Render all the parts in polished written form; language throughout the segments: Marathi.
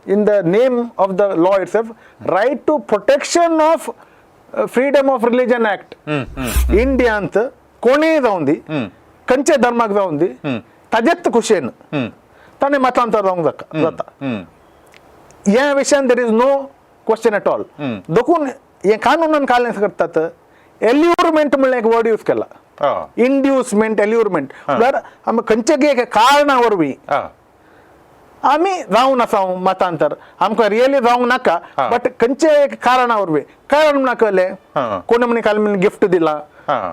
in the name of the law itself, right to protection of freedom of religion act. India अंत कोणी जाऊन दी कंचे धर्माक जाऊन दी ताजेत खुशेन ताने मतांतर जाऊंक जाता या विषयान there is no question at all. देखून हे कानूनान कालें करतात एल्युरमेंट म्हणून एक वर्ड यूज केला. इंड्युसमेंट एल्युरमेंट म्हळ्यार आमी खंयचे कारणा वरवीं आम्ही जाऊन असाव मतांतर आमकां रियली जावंक नाका बट खंयचे कारणा वरवीं कारण म्हणून कळलें कोणी म्हणे काल म्हणे गिफ्ट दिला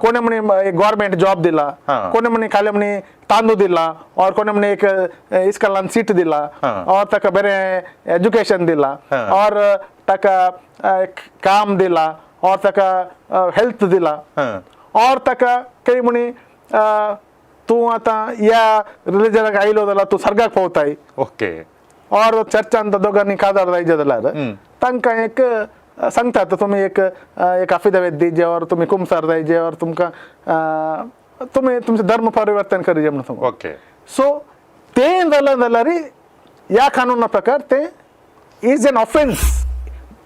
कोणी म्हणे गव्हर्मेंट जॉब दिला कोणी म्हणे काल म्हणे तांदूळ दिला और कोणी म्हणे एक इस्कॉलान सीट दिला और ताका बरें एज्युकेशन दिला और ताका काम दिला और ताका हेल्थ दिला और ताका काही म्हणे तू आता या रिलीजनाक आयलो जाल्यार तू सर्गाक पावताय ओके और चर्चान दोगांनी काजार जायचे जाल्यार तांकां एक सांगतात तुमी एक अफिडेविट दिजे और तुमी कुमसार जायचे और तुमकां तुमी तुमचें धर्म परिवर्तन करचे म्हणून सांगून ओके सो तें जालें जाल्यार ह्या कानुना प्रकार तें इज एन ऑफेन्स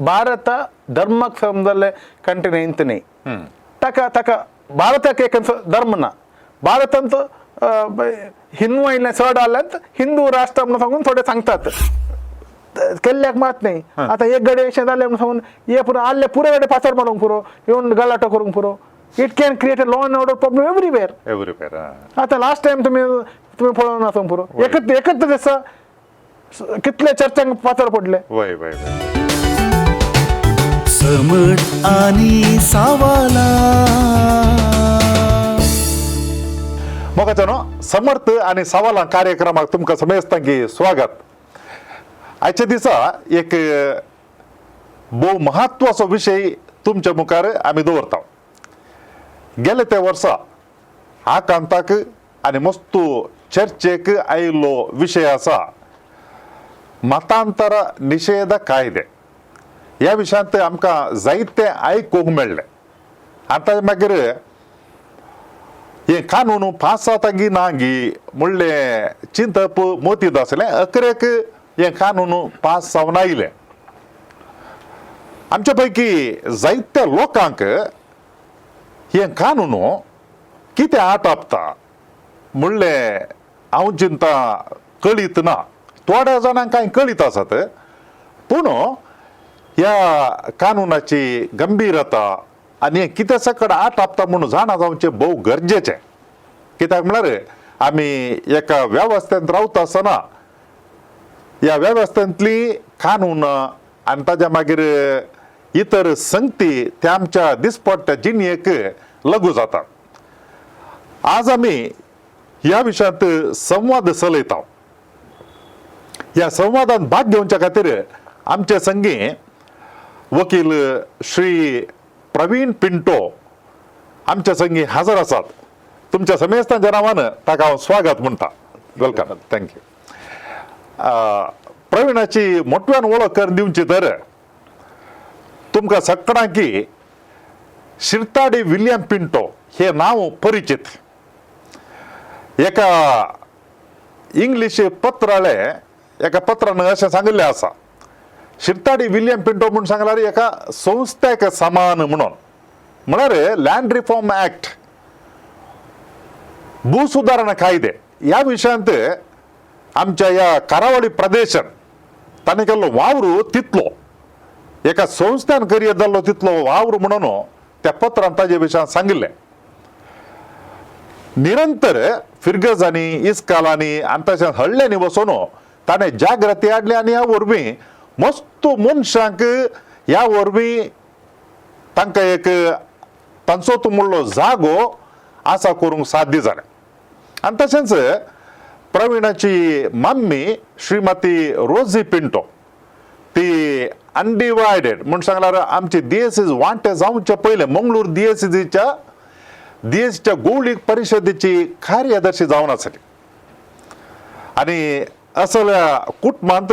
भारत धर्माक समजले कंट्री इंत न्ही ताका ताका भारताक एक धर्म ना भारतांत हिंदू आयिल्ले चड आल्यात हिंदू राष्ट्र म्हणून सांगून थोडे सांगतात केल्ल्याक मात नाही आता एक गडे अशें जालें म्हणून सांगून हे पुरो आल्ले पुरे गडे पाचार मारूंक पुरो येवन गलाटो करूंक पुरो it can create a law and order problem everywhere आता लास्ट टाइम तुम्ही पळोवन आसा पुरो एकच दिसा कितले चर्चांक पाचार पडले वय वय समर्थ आणि सावाला मोगाच्यानो समर्थ आणि सवाला कार्यक्रमाक तुमकां समेस्तांकी स्वागत. आजच्या दिसा एक बहु महत्वाचो विषय तुमच्या मुखार आमी दवरता. गेले ते वर्सा आकांताक आनी मस्तू चर्चेक आयिल्लो विशय आसा मतांतर निषेध कायदे. ह्या विशयांत आमकां जायते आयकूंक मेळ्ळे. आतां मागीर हे कानून पास जाता गी ना गी म्हणले चिंतप मोतीत आसलें अकरेक हे कानून पास जावन आयलें. आमचे पैकी जायत्या लोकांक हे कानून कितें आट आपता म्हणले हांव चिंता कळीत ना. थोड्या जाणांक कांय कळीत आसात पूण ह्या कानूनाची गंभीरता आनी कितें सकट आट आपता म्हणून जाणा जावचें भोव गरजेचें. कित्याक म्हळ्यार आमी एका वेवस्थेंत रावता आसतना ह्या वेवस्थेंतली कानून आनी ताज्या मागीर इतर संगती त्या आमच्या दिसपट्ट्या जिणेक लागू जातात. आज आमी ह्या विशयांत संवाद चलयता. ह्या संवादांत भाग घेवच्या खातीर आमचे संगी वकील श्री प्रवीण पिंटो आमच्या संगी हजर आसात. तुमच्या समेस्तांच्या नांवान ताका हांव स्वागत म्हणटा. वेलकम. थँक्यू. प्रवीणाची मोठ्यान वळख करून दिवची तर तुमकां सगळ्यांकी शिरताडी विलियम पिंटो हे नांव परिचित. एका इंग्लीश पत्राळे एका पत्रान अशें सांगिल्लें आसा शिरताडी विलियम पिंटो म्हणून सांगल्यार एका संस्थेक समान म्हणून. म्हळ्यार लँड रिफॉर्म ऍक्ट भूसुदारणा कायदे ह्या विशयांत आमच्या ह्या करावळी प्रदेशान ताणें केल्लो वावर तितलो एका संस्थेन करियर जाल्लो तितलो वावर म्हणून त्या पत्रांत ताजे विशयान सांगिल्लें. निरंतर फिरगजांनी इस्कालांनी आनी तशेंच हळ्ळ्यांनी वचून ताणें जागृती हाडली आनी ह्या वरवीं मस्तू मनशांक ह्या वरवीं तांकां एक तांचो म्हणलो जागो आसा करूंक साध्य जालें. आनी तशेंच प्रवीणाची मम्मी श्रीमती रोजी पिंटो ती अनडिवायडेड म्हणून सांगल्यार आमची DSC वांटे जावचे पयले मंगळूर DSCच्या गौळीक परिशदेची कार्यदर्शी जावन आसली. आनी असल्या कुटुंबांत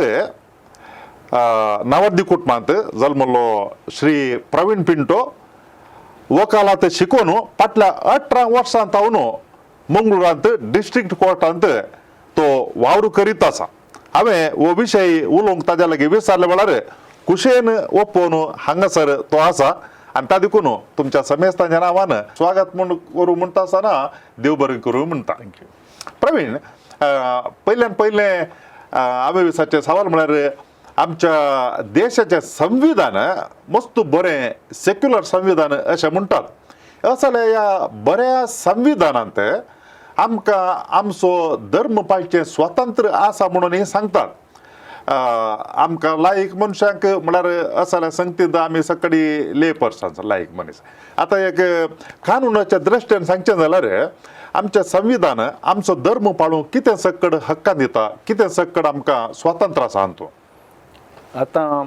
नावर्दी कुटुंबांत जल्मलो श्री प्रवीण पिंटो वकालत शिकून फाटल्या 18 वर्सां हांव मंगळुरांत डिस्ट्रिक्ट कोर्टांत तो वावर करीत आसा. हांवें हो विशय उलोवंक ताज्या लागीं विचारले वेळार कुशेन ओपोवन हांगासर तो आसा आनी ता देखून तुमच्या समेस्तांच्या नांवान स्वागत करूं म्हणटा आसतना देव बरें करूं म्हणटा. प्रवीण, पयल्यान पयलें हांवें विचारचें सवाल म्हळ्यार आमच्या देशाचें संविधान मस्त बरें सेक्युलर संविधान अशें म्हणटात. जाल्यार ह्या बऱ्या संविधानांत आमकां आमचो धर्म पाळचें स्वातंत्र्य आसा म्हणून हे सांगतात. आमकां लायक मनशांक म्हळ्यार जाल्यार संगतींत आमी सकाळी ले पर्सन्स लायक मनीस. आतां एक कानुनाच्या दृश्ट्यान सांगचें जाल्यार आमचें संविधान आमचो धर्म पाळूंक कितें सकड हक्कां दिता, कितें सकड आमकां स्वातंत्र्य आसा हातूंत. आतां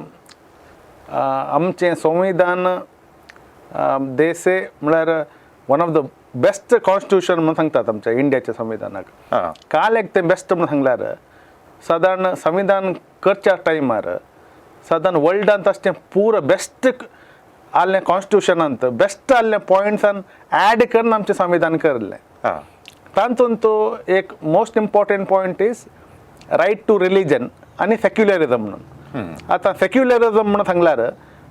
आमचें संविधान देशे म्हळ्यार one of the best constitution म्हणून सांगतात आमच्या इंडियाच्या संविधानाक. काल एक तें बेस्ट म्हणून सांगल्यार सादारण संविधान करच्या टायमार सादारण वर्ल्डांत अशें पुरो बेस्ट आसलें कॉन्स्टिट्यूशनांत बेस्ट आसलें पॉयंट्सान ऍड करून आमचें संविधान करलें. तातूंत तो एक most important point is right to religion आनी सेक्युलरिजम म्हणून. आतां सेक्युलरिजम म्हणून सांगल्यार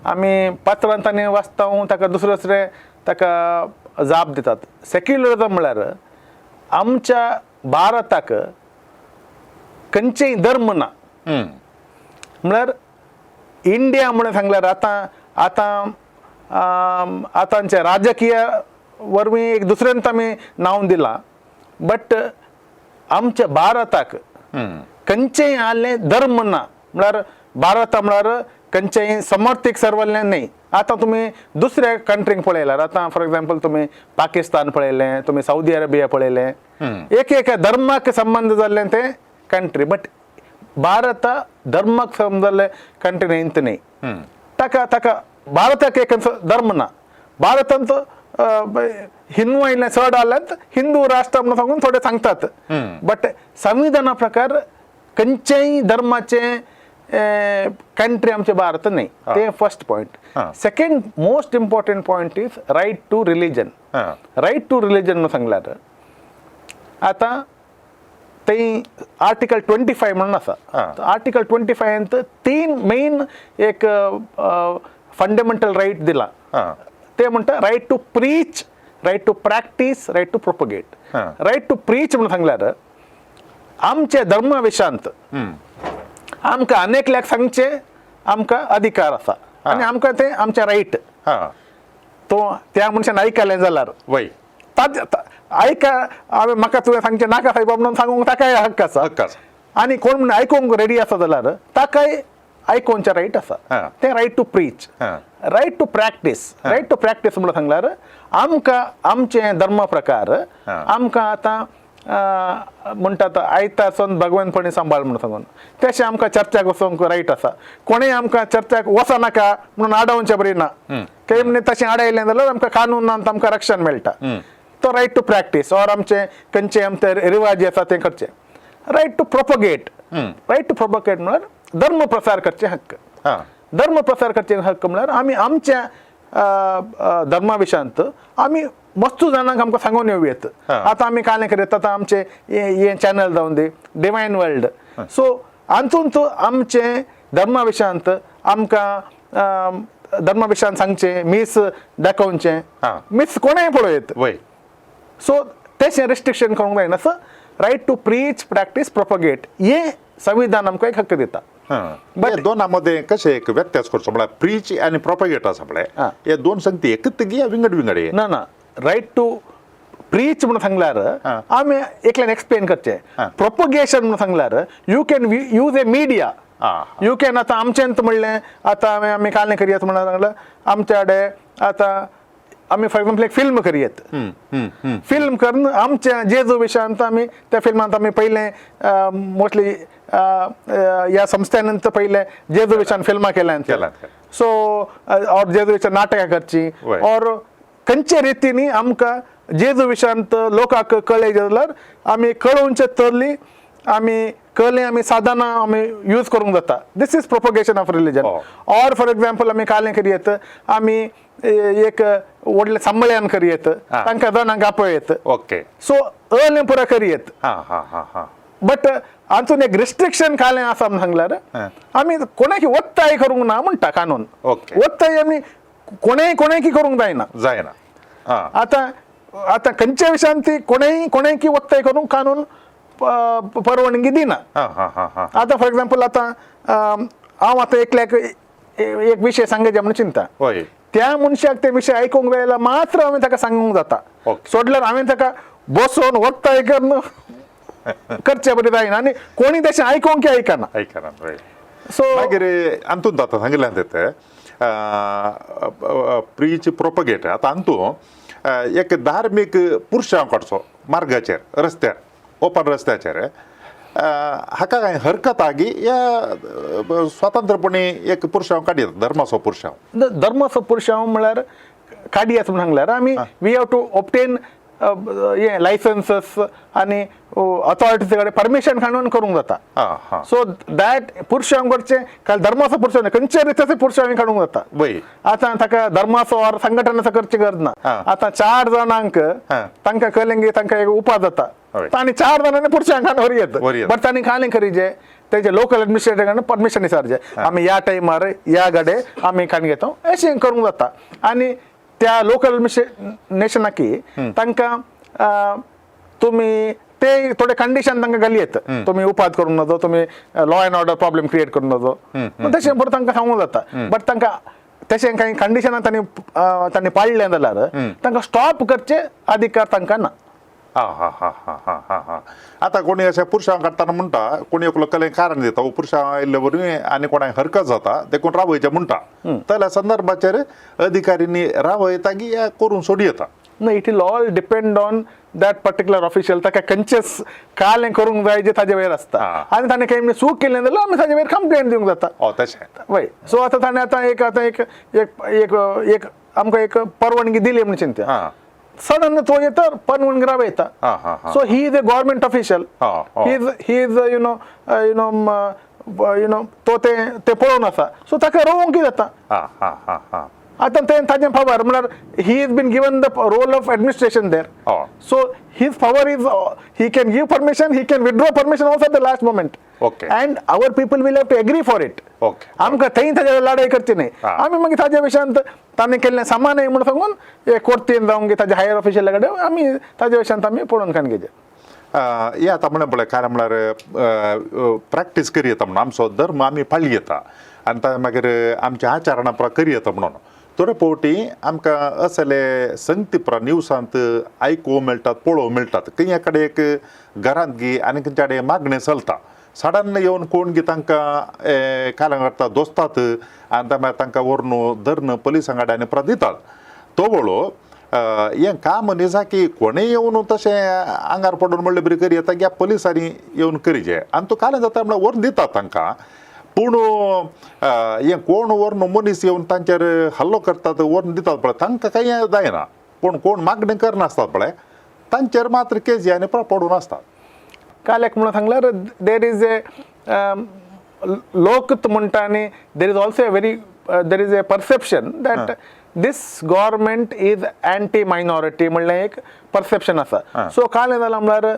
आमी पात्रांत आनी वाचता ताका दुसरे ताका जाप दितात. सेक्युलरिजम म्हळ्यार आमच्या भारताक खंयचेय धर्म ना. म्हळ्यार इंडिया म्हणून सांगल्यार आतांचे राजकीय वरवीं एक दुसऱ्यांत आमी नांव दिलां, बट आमच्या भारताक खंयचेय आसलें धर्म ना. म्हळ्यार भारत म्हळ्यार खंयचेय समर्थीक सर्वल्लें न्ही. आतां तुमी दुसऱ्या कंट्रीक पळयल्यार आतां फॉर एग्जाम्पल तुमी पाकिस्तान पळयलें, तुमी साऊदी अरेबिया पळयलें, एक धर्माक संबंध जाल्लें तें कंट्री. बट भारत धर्माक संबंध जाल्लें कंट्री न्ही. ताका भारताक एक धर्म ना. भारतांत हिंदू आयिल्ले चड आसल्यात हिंदू राष्ट्र म्हणून सांगून थोडे सांगतात. बट संविधाना प्रकार खंयचेय धर्माचे कंट्री आमचे भारत न्ही. ते first point. Second most important point is right to religion. Right to religion म्हणून सांगल्यार आतां ते आर्टिकल 25 म्हणून आसा. आर्टिकल 25 तीन मेन एक फंडामेंटल रायट दिला. ते म्हणटा right to preach, right to practice, right to propagate. Right to preach म्हणून सांगल्यार आमच्या धर्मा विशयांत आमकां अनेकल्याक सांगचे आमकां अधिकार आसा आनी आमकां ते आमचे रायट. तो त्या मनशान आयकलें जाल्यार हांवें म्हाका तुवें सांगचें नाका सायबा म्हणून सांगूंक ताकाय हक्क आसा. आनी कोण म्हणून आयकूंक रेडी आसा जाल्यार ताकाय आयकोवचे रायट आसा. ते right to preach. Right to practice. Right to practice म्हणून सांगल्यार आमकां आमचे धर्मा प्रकार आमकां आतां म्हणटात आयतासून भगवंतपणी सांबाळ म्हणून सांगून तशें आमकां चर्चाक वचोंक रायट आसा. कोणेय आमकां चर्चाक वचनाका म्हणून आडावचें बरी ना. काही म्हणजे तशें आडायलें जाल्यार आमकां कानुनांत आमकां रक्षण मेळटा. तो रायट टू प्रॅक्टीस ऑर आमचे खंयचे आमचे रिवाज आसा ते करचे. Right to propagate. Right to propagate म्हळ्यार धर्म प्रसार करचे हक्क. धर्म प्रसार करचे हक्क म्हळ्यार आमी आमच्या धर्मा विशयांत आमी मस्तू जाणांक आमकां सांगून येवयेत. आतां आमी कांय करीत आतां आमचे हे चॅनल जावन दी डिवायन वर्ल्ड. सो हातूंत आमचे धर्मा विशयांत आमकां धर्मा विशयांत सांगचें, मीस दाखोवचें, मीस कोणेय पळयत. सो तशें रिस्ट्रिक्शन करूंक जायना. So right to preach, practice, propagate हे संविधान आमकां एक हक्क दिता. बट दोना मध्ये कशें एक व्यत्यास करचो म्हळ्यार प्रीच आनी प्रोपगेट आसा पळय हे दोन संगती एकच गी विंगड विंगड. ना रायट टू प्रीच म्हणून सांगल्यार आमी एकल्यान एक्सप्लेन करचें. प्रोपगेशन म्हणून सांगल्यार you can use A media. You can आतां आमचेंत म्हणलें आतां आमी काल करयत म्हणून सांगलें आमच्या कडेन आतां आमी फॉर एग्जाम्पल एक फिल्म करयत. फिल्म करून आमच्या जेजू विशयांत आमी त्या फिल्मांत आमी पयलें मोस्टली ह्या संस्थेनंत पयलें जेजू विशयान फिल्मां केल्यांत. सो ऑर जेजू विशयान नाटकां करची ऑर खंयचे रितीनी आमकां जेजू विशयांत लोकांक कळ्ळें जाल्यार आमी कळोवचे तरली आमी कळ्ळें आमी साधनां आमी यूज करूंक जाता. This is propagation of religion. Or for example आमी कालें करयत आमी एक व्हडले सांबळ्यान करयत तांकां जाणांक आपयत. ओके. सो अलें पुरा करयत. बट आमचं एक रिस्ट्रिक्शन खालें आसा म्हण सांगल्यार आमी कोणाकी वत्ताय करूंक ना म्हणटा कानून. ओके. वत्ताय आमी कोणाकी करूंक जायना. आता खंयच्या विशयान ती कोणाकी वत्ताय करूंक कानून परवानगी दिना. आता फॉर एक्झाम्पल आता हांव आतां एकल्याक एक विशय सांगचे म्हणून चिंता, त्या मनशाक ते विशय आयकूंक जायला मात्र हांवें ताका सांगूंक जाता. सोडल्यार हांवें ताका बसोन वत्ताय करचे बरें जायना आनी कोणी तशें आयकूंक आयकना. सो मागीर अंतून जाता सांगिल्लें तें प्रीच प्रोपगेट. आतां अंतू एक धार्मीक पुरुषां काडचो मार्गाचेर रस्त्यार ओपन रस्त्याचेर हाका कांय हरकत आगी या स्वतंत्रपणी एक पुरुषां काडी येता धर्माचो पुरुषां. धर्माचो पुरुषां म्हळ्यार काडी येता म्हणून सांगल्यार आमी वी हॅव टू ऑब्टेन लायसन्सस आनी अथॉरिटीचे कडेन परमिशन काडून करूंक जाता. सो दॅट पुरुषां करचे काल धर्माचो पुरुषां खंयच्या रितीचे पुरुषां काडूंक जाता. आतां ताका धर्माचो ऑर संघटनाचो करची गरज ना. आतां 4 जाणांक तांकां कळलें की तांकां एक उपास जाता, तांणी 4 जाणांनी पुरुषां काडून व्हरयत. बट तांणी कालें करीचे तेजे लोकल एडमिनिस्ट्रेटर कडे परमिशन विचारचे, आमी ह्या टायमार ह्या गाडे आमी काण घेतो अशें करूंक जाता. आनी त्या लोकल एडमिनिस्ट्रेशनाकी तांकां तुमी ते थोडे कंडिशन तांकां घाली येत, तुमी उपाद करूंक नजो, तुमी law and order problem create करूंक नजो, तशें बरें तांकां सांगूंक जाता. बट तांकां तशें कांय कंडिशनां तांणी पाळलें जाल्यार तांकां स्टॉप करचे अधिकार तांकां ना. आता कोणी अशें पुरुषां काडटाना म्हणटा, कोणी एकलो कलें कारण दिता पुरुषां आयिल्ले वरवीं आनी कोणाक हरकत जाता देखून रावयचें म्हणटा, जाल्यार संदर्भाचेर अधिकाऱ्यांनी रावयतागी करून सोडी येता. No, it will all depend on that particular official. ताका खंयचेच कालें करूंक जाय जे ताजे वयर आसता आनी ताणें केन्ना चूक केलें जाल्यार आमी ताजे वयर कंप्लेंट दिवंक जाता. तशें वय. सो आतां ताणें आतां एक आमकां एक परवानगी दिली म्हणून चिंत्या, सडन तो येता परवानगी रावयता. So he is a government official, he is तो ते पळोवन आसा, सो ताका रोवंक जाता. आतां तें ताजें पावर म्हळ्यार he is been given the role of administration there. So his power is he can give permission, he can withdraw permission also at the last moment. And our people will have to agree for it. आमकां थंय ताजे लढाई करची न्ही. आमी मागीर ताज्या विशयान ताणें केल्लें सामान म्हणून सांगून कोर्टीन जावं की ताज्या हायर ऑफिशियला कडेन आमी ताज्या विशयान आमी पळोवन काण घेवचे. हे आतां म्हणलें पळय काय म्हळ्यार प्रॅक्टीस करी येता म्हणून आमचो धर्म आमी पाळी येता आनी मागीर आमच्या आचरणां प्रमाण करी येता म्हणून थोडे फावटी आमकां असले संगती प्रमाण न्यूजांत आयकूंक मेळटात, पळोवंक मेळटात. खंय कडेन एक घरांत गी आनी खंयच्या कडेन मागणें चलता, सडन येवन कोण गी तांकां कालां करता दोस्तात आनी तांकां व्हरून धरून पुलिसां कडेन आनी परत दितात. तो वळो हें काम न्ही जा की कोणें येवन तशें आंगार पडून म्हणलें बरी करी येता की पुलिसांनी येवन करीचें आनी तो कालें जाता म्हणल्यार व्हरून दितात तांकां. पूण हें कोण व्हरून मनीस येवन तांचेर हल्लो करतात व्हरून दितात पळय तांकां कांय जायना. पूण कोण मागणी करनासतात पळय तांचेर मात्र केसी आनी पडून आसतात. काल्याक म्हणून सांगल्यार देर इज ए लोक म्हणटा आनी there is also there is a perception that this government is anti minority म्हणलें एक परसेप्शन आसा. सो कालें जालां म्हळ्यार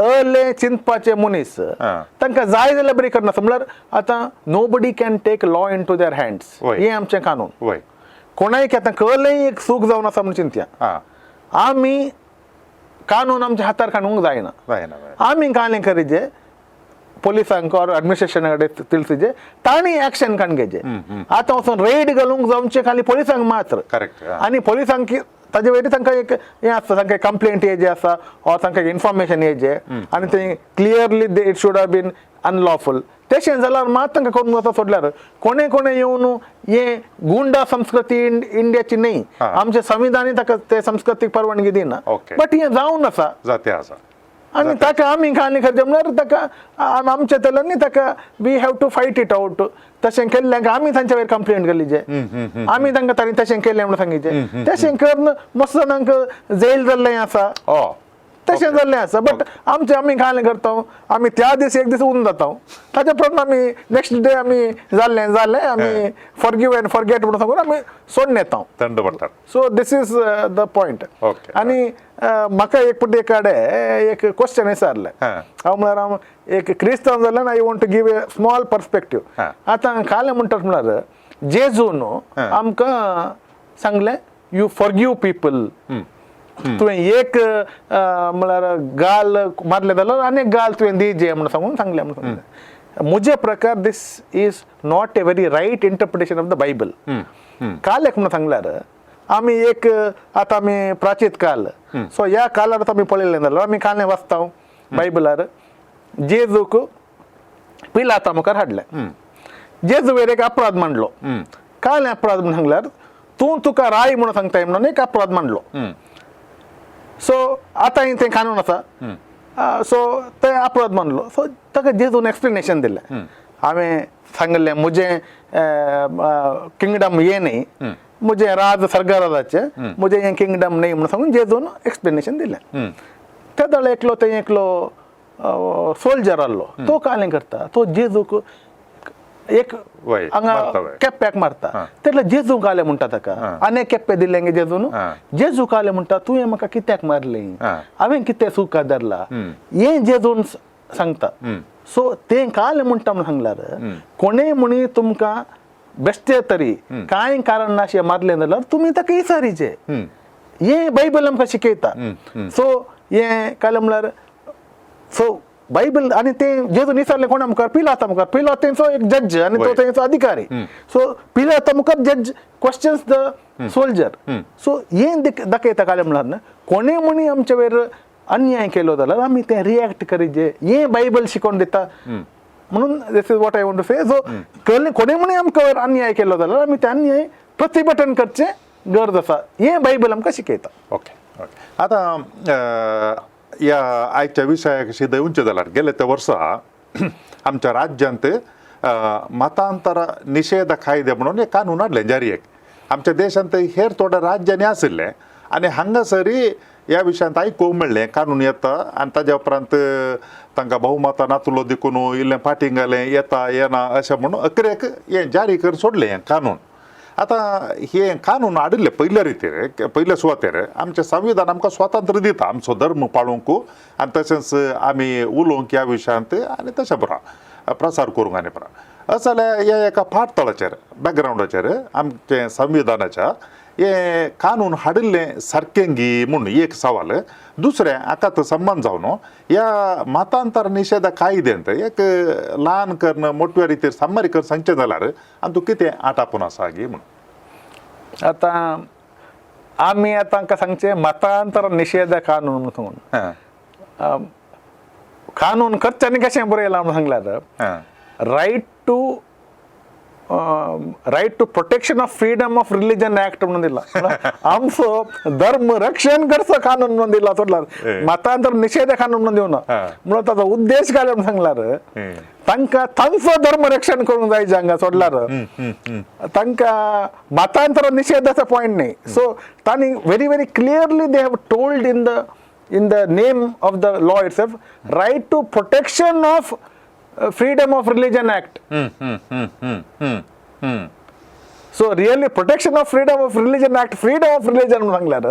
अर्ले चिंतपाचे मनीस तांकां जाय जाल्यार बरी करना. म्हळ्यार आतां nobody can take law into their hands, हें आमचें कानून. कोणाय आतां कळलें एक चूक जावन आसा म्हणून चिंतया, आमी कानून आमच्या हातार काडूंक जायना. आमी कालें करीचे पोलिसांक ऑर एडमिनिस्ट्रेशना कडेन तिलसीचे, तांणी एक्शन काण घेवचे. आतां वचून रेड घालूंक जावचे खाली पोलिसांक मात्र. आनी पोलिसांक ताजे वयली तांकां एक हें आसता, तांकां कंप्लेंट येवचे आसा ऑर तांकां इन्फॉर्मेशन येवचे आनी ते clearly it should have been unlawful. तशें जाल्यार मात तांकां करूंक जाता. सोडल्यार कोणें येवन हे गुंडा संस्कृती इंडियाची न्ही, आमचे संविधानी ताका ते संस्कृतीक परवानगी दिना. बट हें जावन आसा आनी ताका आमी काणी करचें म्हळ्यार ताका आमच्या तल्यांनी ताका we have to fight it out. तशें केल्ल्याक आमी तांच्या वयर कंप्लेंट घालीचे, आमी तांकां तांणी तशें केलें म्हणून सांगिचें. तशें करून मस्त जाणांक जेल जाल्लें आसा, तशें जाल्लें आसा बट आमी काय करता आमी त्या दीस एक दीस उरून जाता ताच्या परत आमी नेक्स्ट डे आमी जाल्लें आमी फॉरगिव एंड फॉरगेट म्हणून सांगून आमी सोडून येता थंड पडटात. So this is the point. Okay. आनी म्हाका एक पुटी कडेन एक क्वेश्चन विचारलें हांव म्हळ्यार हांव एक क्रिस्तांव जाल्यार I want to give a small perspective. आतां काले म्हणटात म्हळ्यार जेजून आमकां सांगलें यू फॉरगिव पीपल. तुवें एक म्हळ्यार गाल मारलें जाल्यार आनी एक गाल तुवें दिजे म्हणून सांगून सांगलें म्हणून सांगलें. म्हजे प्रकार this is not a very right interpretation of the Bible. काल एक म्हणून सांगल्यार आमी एक आतां आमी प्राचीत काल सो ह्या कालार आमी पळयलें जाल्यार आमी कालें वाचता बायबलार जेजूक पिलाता मुखार हाडलें. जेजुवेर एक अपराध मांडलो. कालें अपराध म्हणून सांगल्यार तूं तुका राय म्हणून सांगताय म्हणून एक अपराध मांडलो. सो आतां तें कानून आसा सो ते अपराध मानलो. सो ताका जेजून एक्सप्लेनेशन दिलें. हांवें सांगलें म्हजें किंगडम ये न्ही म्हजें राज सर्गराजाचें म्हजें हें किंगडम न्ही म्हणून सांगून जेजून एक्सप्लेनेशन दिलें. त्या दळे एकलो सोल्जर आहलो तो कालें करता तो जेजूक एक हांगा केप्याक मारता. तेन्ना जेजू कालें म्हणटा ताका आनी केप्पे दिलें गे जेजून. जेजू कालें म्हणटा तुवें म्हाका कित्याक मारलें हांवें कितें चूक धरला हें जेजून सांगता. सो तें कालें म्हणटा म्हणून सांगल्यार कोणेय म्हणी तुमकां बेश्टे तरी कांय कारण नाशें मारलें जाल्यार तुमी ताका विचारीचें. हें बायबल आमकां शिकयता. सो हें कालें म्हळ्यार सो बायबल आनी तें जेजून विचारलें कोणा मुखार पिलाता मुखार. पिलात तेंचो एक जज आनी तो तेंचो अधिकारी. सो पिलाता मुखार जज क्वेश्चन्स द सोल्जर. सो हें दाखयता कालें म्हळ्यार कोणेय म्हणी आमचे वयर अन्याय केलो जाल्यार आमी तें रिएक्ट करीचे हें बायबल शिकोवन दिता म्हणून this is what I want to say. So कोणेय म्हणी आमकां वयर अन्याय केलो जाल्यार आमी तें अन्याय प्रतिभटन करचें गरज आसा हें बायबल आमकां शिकयता. Okay okay. आतां या आयच्या विशयाशी देऊंचे जाल्यार गेले ते वर्सा आमच्या राज्यांत मतांतर निषेध कायदे म्हणून एक कानून हाडलें जारयेक. आमच्या देशांत हेर थोड्या राज्यांनी आशिल्ले आनी हांगासरी ह्या विशयांत आयकूंक मेळ्ळें कानून येता आनी ताज्या उपरांत तांकां बहुमतां नातुलो देखून इल्लें फाटीं घालें येता येना अशें म्हणून अकरेक हें जारी कर सोडलें हें कानून. आतां हें कानून हाडिल्लें पयल्या रितीर पयल्या सुवातेर आमचें संविधान आमकां स्वातंत्र्य दिता आमचो धर्म पाळूंक आनी तशेंच आमी उलोवंक ह्या विशयांत आनी तशें बरा प्रसार करूंक आनी बरा. अशें जाल्यार ह्या एका फाटतळाचेर बॅकग्रावंडाचेर आमचें संविधानाच्या हें कानून हाडिल्लें सारकें गी म्हूण एक सवाल. दुसरें हाकाच संबंद जावन ह्या मतांतर निशेध कायद्यांत एक ल्हान कर्ण मोठ्या रितीर सामारीकर सांगचें जाल्यार तूं कितें आटापून आसा गी म्हूण. आतां आमी आतां हांकां सांगचें मतांतर निशेध कानून म्हणून सांगून कानून करचें आनी कशें बरयलां म्हणून सांगल्यार right to protection of freedom of religion act म्हणून दिला. आमचो धर्म रक्षण करचो कानून म्हणून दिला सोडल्यार मतांतर निषेध कानून म्हणून दिवना. म्हणून ताचो उद्देश काय म्हणून सांगल्यार तांकां तांचो धर्म रक्षण करूंक जाय हांगा सोडल्यार तांकां मतांतर निषेधाचो पॉयंट न्ही. सो तांणी very very clearly they have told in the name of the law itself right to protection of freedom of religion act. So really protection of freedom of religion act freedom of religion म्हणून सांगल्यार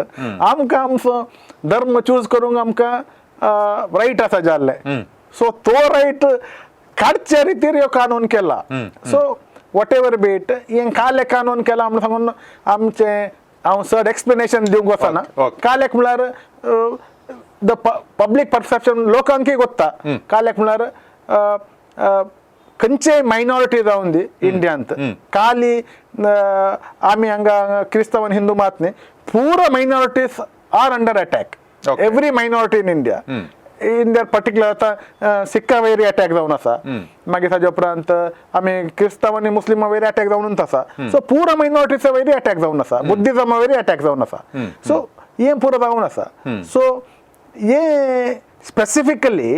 आमकां आमचो धर्म चूज करूंक आमकां रायट आसा जाल्लें. सो तो रायट काडचे रितीर ह्यो कानून केला. So what ever be it हें काले कानून केला म्हणून सांगून आमचें हांव चड एक्सप्लेनेशन दिवंक वचना. कालेक म्हळ्यार द पब्लीक परसेप्शन लोकांकय गोत्ता. कालेक म्हळ्यार खंयचेय मायनॉरिटी जावन दी इंडियांत काली आमी हांगा क्रिस्तांव आनी हिंदू मात न्ही पुरो minorities are under attack. Every minority in India in their particular आतां सिक्का वयरी अटॅक जावन आसा मागीर ताजे उपरांत आमी क्रिस्तांव आनी मुस्लिमा वयरी अटॅक जावनूच आसा. सो पुरो मायनॉरिटीजा वयरी अटॅक जावन आसा. बुद्धिजमा वयरी अटॅक जावन आसा. सो हें पुरो जावन आसा. सो हे specifically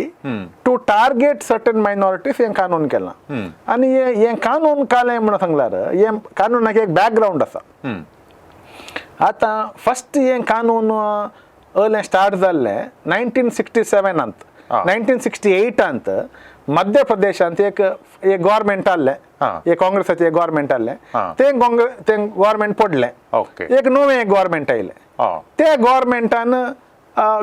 to target certain minorities हें कानून केलां. आनी हें कानून कालें म्हणून सांगल्यार हें कानूनाक एक बॅकग्रावंड आसा. आतां फस्ट हें कानून अर्ले स्टार्ट जाल्ले 1967 अंत 1968 अंत मध्य प्रदेशांत एक गव्हर्मेंट आल्ले एक काँग्रेसाचे गव्हर्मेंट आल्ले ते गव्हर्मेंट पडले एक नवे गव्हर्मेंट आयले ते गव्हर्मेंटान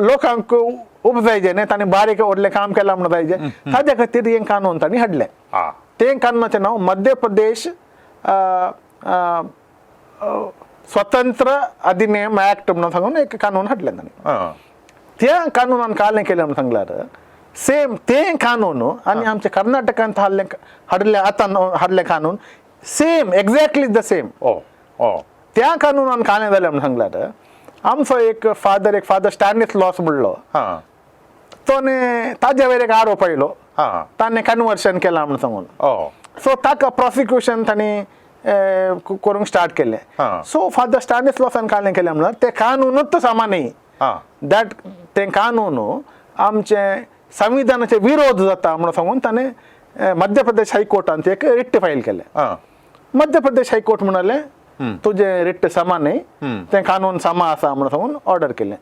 लोकांक उपजायचे न्ही तांणी बारीक व्हडलें काम केलां म्हणून जायचे ताजे खातीर हे कानून तांणी हाडले ते कानूनाचें नांव मध्य प्रदेश स्वतंत्र अधिनियम ऍक्ट म्हणून सांगून एक कानून हाडलें तांणी त्या कानूनान कालें केलें म्हणून सांगल्यार सेम ते कानून आनी आमच्या कर्नाटकांत हाडलें कानून सेम एक्झॅक्टली द सेम त्या कानूनान कालें जालें म्हणून सांगल्यार आमचो एक फादर स्टॅनिस्लॉस म्हणलो तोने ताजे वयर एक आरोप आयलो ताणें कन्वर्शन केलां म्हणून सांगून सो ताका प्रोसिक्युशन तांणी करूंक स्टार्ट केलें सो फादर स्टॅनिस्लॉसान कालें केलें म्हणल्यार ते कानूनूच सामान्य दॅट तें कानून आमचे संविधानाचे विरोध जाता म्हणून सांगून ताणें मध्य प्रदेश हायकोर्टान एक रिट फायल केलें मध्य प्रदेश हायकोर्ट म्हणालें तुजें रिट सामान्य तें कानून सामा आसा म्हणून सांगून ऑर्डर केलें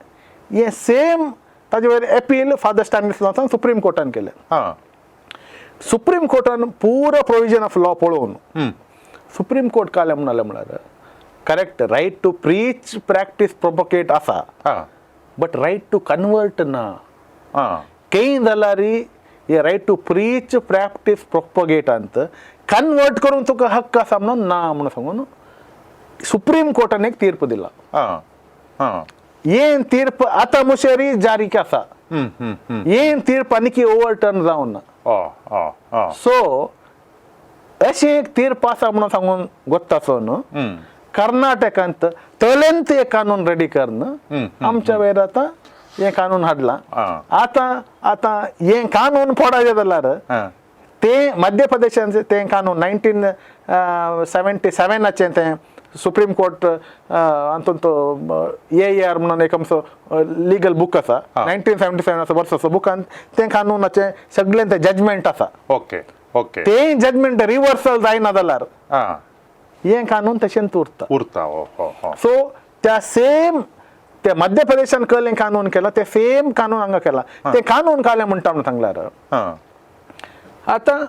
हें सेम ताजे वयर एपील फादर स्टॅनिस्लॉसान सुप्रीम कोर्टान केलें सुप्रीम कोर्टान पुरो प्रोविजन ऑफ लॉ पळोवन सुप्रीम कोर्ट कालें म्हणालें म्हळ्यार correct right to preach practice propagate आसा बट रायट टू कन्वर्ट ना केही जाल्यार हे रायट टू प्रीच प्रॅक्टीस प्रोपोगेटांत कन्वर्ट करून तुका हक्क आसा म्हणून ना म्हणून सांगून सुप्रीम कोर्टान एक तीर्प दिला हे तीर्प आतां मुशेरी जारी आसा हे तीर्प आनीक ओव्हरटर्न जावं ना सो अशें एक तीर्प आसा म्हणून सांगून गोत्तासून कर्नाटकांत तळेंत एक कानून रेडी करन आमच्या वयर आतां हे कानून हाडलां आतां हे कानून पडायचें जाल्यार ते मध्य प्रदेशाचें तें कानून 1977 तें सुप्रीम कोर्ट हातूंत AR म्हणून एक आमचो लिगल बूक आसा 1977 वर्साचो बुकान तें कानूनाचें सगळें तें जजमेंट आसा तें जजमेंट रिवर्सल जायना जाल्यार हें कानून तशेंच उरता सो त्या सेम ते मध्य प्रदेशान केलें कानून केलां ते सेम कानून हांगा केलां तें कानून कालें म्हणटा म्हणून सांगल्यार आतां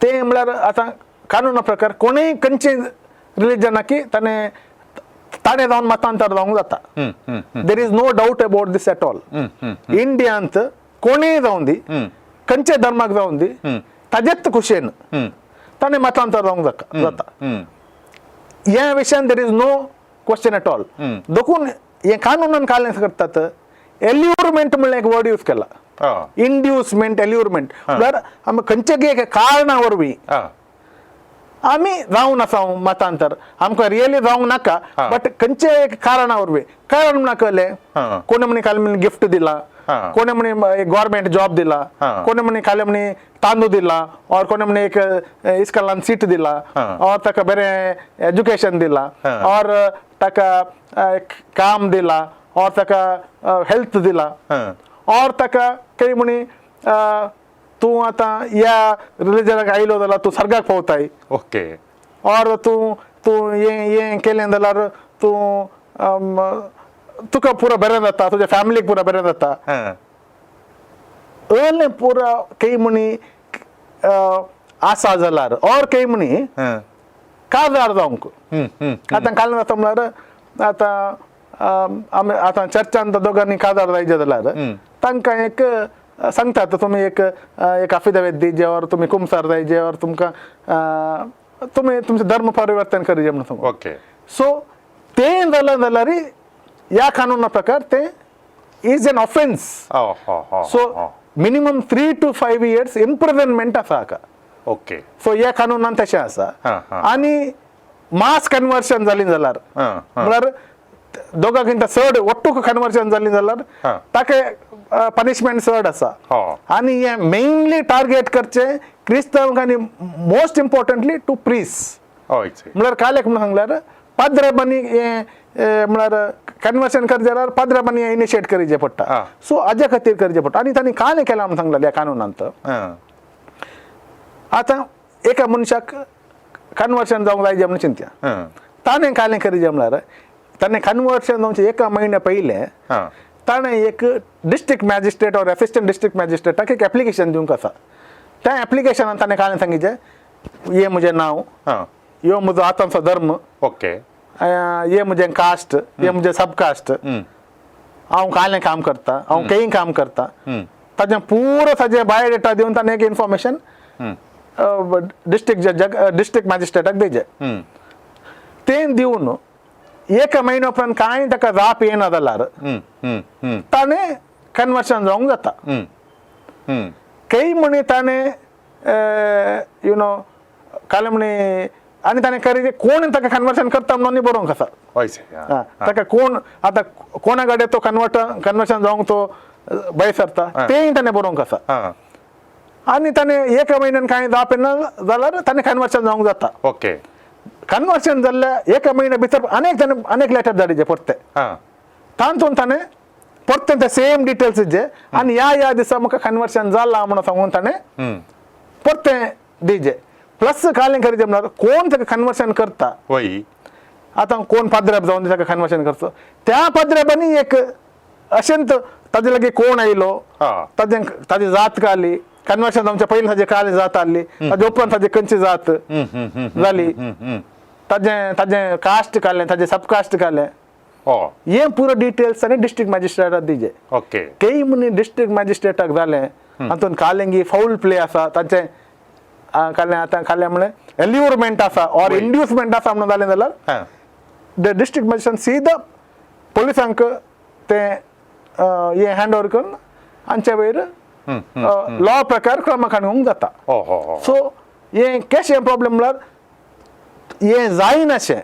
तें म्हळ्यार आतां कानूना प्रकार कोणूय खंयचेय रिलीजनाकी ताणें जावन मतांतर जावंक जाता there is no doubt about this at all इंडियांत कोणूय जावं दी खंयचे धर्माक जावं दी ताजेच खुशेन ताणें मतांतर जावंक जाता ह्या विशयान there is no question at all देखून हे कानूनान कालें करतात एल्युरमेंट म्हणून एक वर्ड यूज केला इंड्युसमेंट एल्युरमेंट म्हळ्यार आमी खंयचे कारणा वरवीं आमी जावं नासाव मतांतर आमकां रियली जावंक नाका बट खंयचे एक कारणा वरवीं कारण म्हणून कळलें कोणे म्हणे काल म्हणे गिफ्ट दिला कोणे म्हणे गव्हर्मेंट जॉब दिला कोणे म्हणे काले म्हणे तांदूळ दिला और कोणे म्हणे एक इस्कॉलान सीट दिला और ताका बरें एज्युकेशन दिला और ताका काम दिला और ताका हेल्थ दिला और ताका काही म्हणे तूं आतां ह्या रिलीजनाक आयलो जाल्यार तूं सर्गाक पावताय और तूं हें केलें जाल्यार तूं तुका पुरो बरें जाता तुज्या फॅमिलीक पुरो बरें जाता अले पुरो काही म्हणी आसा जाल्यार और काही म्हणी काजार जावंक आतां काल जाता म्हळ्यार आतां चर्चान दोगांनी काजार जायचे जाल्यार तांकां एक सांगतात तुमी एक अफिडेविट दिजे और तुमी कुमसार जायचे और तुमकां तुमी तुमचें धर्म परिवर्तन करचें म्हणून सांगून सो तें जालें जाल्यार ह्या कानूना प्रकार तें is an offence so minimum 3 to 5 years imprisonment आसा हाका सो ह्या कानूनान तशें आसा आनी मास कन्वर्शन जाली जाल्यार म्हळ्यार दोगांकिंत चड वट्टूक कन्वर्शन जाली जाल्यार ताका पनिशमेंट चड आसा आनी हे मेनली टार्गेट करचें क्रिस्तांवांक आनी मोस्ट इम्पॉर्टंटली टू प्रीस्ट म्हळ्यार कालेक म्हणून सांगल्यार पाद्रेबांनी हें म्हळ्यार कन्वर्शन करचें जाल्यार पाद्रेबांनी इनिशिएट करचें पडटा सो हाजे खातीर करचें पडटा आनी तांणी कालें केलां म्हणून सांगलें ह्या कानूनांत आतां एका मनशाक कन्वर्शन जावंक जाय म्हणून चिंत्या ताणें कालें करचें म्हळ्यार ताणे कन्वर्शन जावचे एका महिन्या पहिले हां ताणे एक डिस्ट्रिक्ट मॅजिस्ट्रेट और असिस्टंट डिस्ट्रिक्ट मॅजिस्ट्रेटाक एक एप्लिकेशन दिवंक आसा त्या एप्लिकेशनान ताणें काय सांगितलें ये म्हजें नांव हां यो म्हजो आतांचो धर्म ओके ये म्हजें कास्ट ये म्हजें सबकास्ट हांव कालें काम करता हांव केही काम करता ताजें पुरो ताजें बायोडेटा दिवन ताणें एक इन्फॉर्मेशन डिस्ट्रिक्ट जजाक डिस्ट्रिक्ट मॅजिस्ट्रेटाक दिवचें तें दिवन एका म्हयन्या उपरांत कांय ताका जाप येना जाल्यार ताणें कन्वर्शन जावंक जाता काही म्हणे ताणें यु नो काले म्हणे आनी ताणें करी कोण ताका कन्वर्शन करता म्हणून बरोवंक आसा ताका कोण आतां कोणा कडेन तो कन्वर्शन जावंक तो भंय सरता तेंय ताणें बरोवंक आसा आनी ताणें एका म्हयन्यान कांय जाप येना जाल्यार ताणें कन्वर्शन जावंक जाता ओके कन्वर्शन जाल्ल्या एका म्हयन्या भितर अनेक लेटर धाडिचे परते तातूंत ताणें परते ते सेम डिटेल्स दिजे आनी ह्या दिसा म्हाका कन्वर्शन जालां म्हणून सांगून ताणें परते दिजे प्लस कालें करीचे म्हणल्यार कोण ताका कन्वर्शन करता वय आतां कोण पाद्रब जावन ताका कन्वर्शन करचो त्या पाद्रबांनी एक अशेंत ताजे लागीं कोण आयलो ताजी जात काली कन्वर्शन जावचे पयलीं ताजी काली जात आहली ताजे उपरांत ताजी खंयची जात जाली ताजें कास्ट काडलें ताजें सबकास्ट काडलें हे पुरो डिटेल्स आनी डिस्ट्रिक्ट मॅजिस्ट्रेटाक दिजे ओके केही म्हणी डिस्ट्रिक्ट मॅजिस्ट्रेटाक जालें हातूंत कालेंगी फाऊल प्ले आसा तांचें कालें आतां कालें म्हळ्यार एल्युरमेंट आसा ऑर इंड्युसमेंट आसा म्हणून जालें जाल्यार द डिस्ट्रिक्ट मॅजिस्ट्रेट सीदा पुलिसांक तें हें हँड ओवर करून हांचे वयर लॉ प्रकार क्रमांक हाडूंक जाता सो हें कशें प्रॉब्लेम म्हळ्यार हें जायनाशें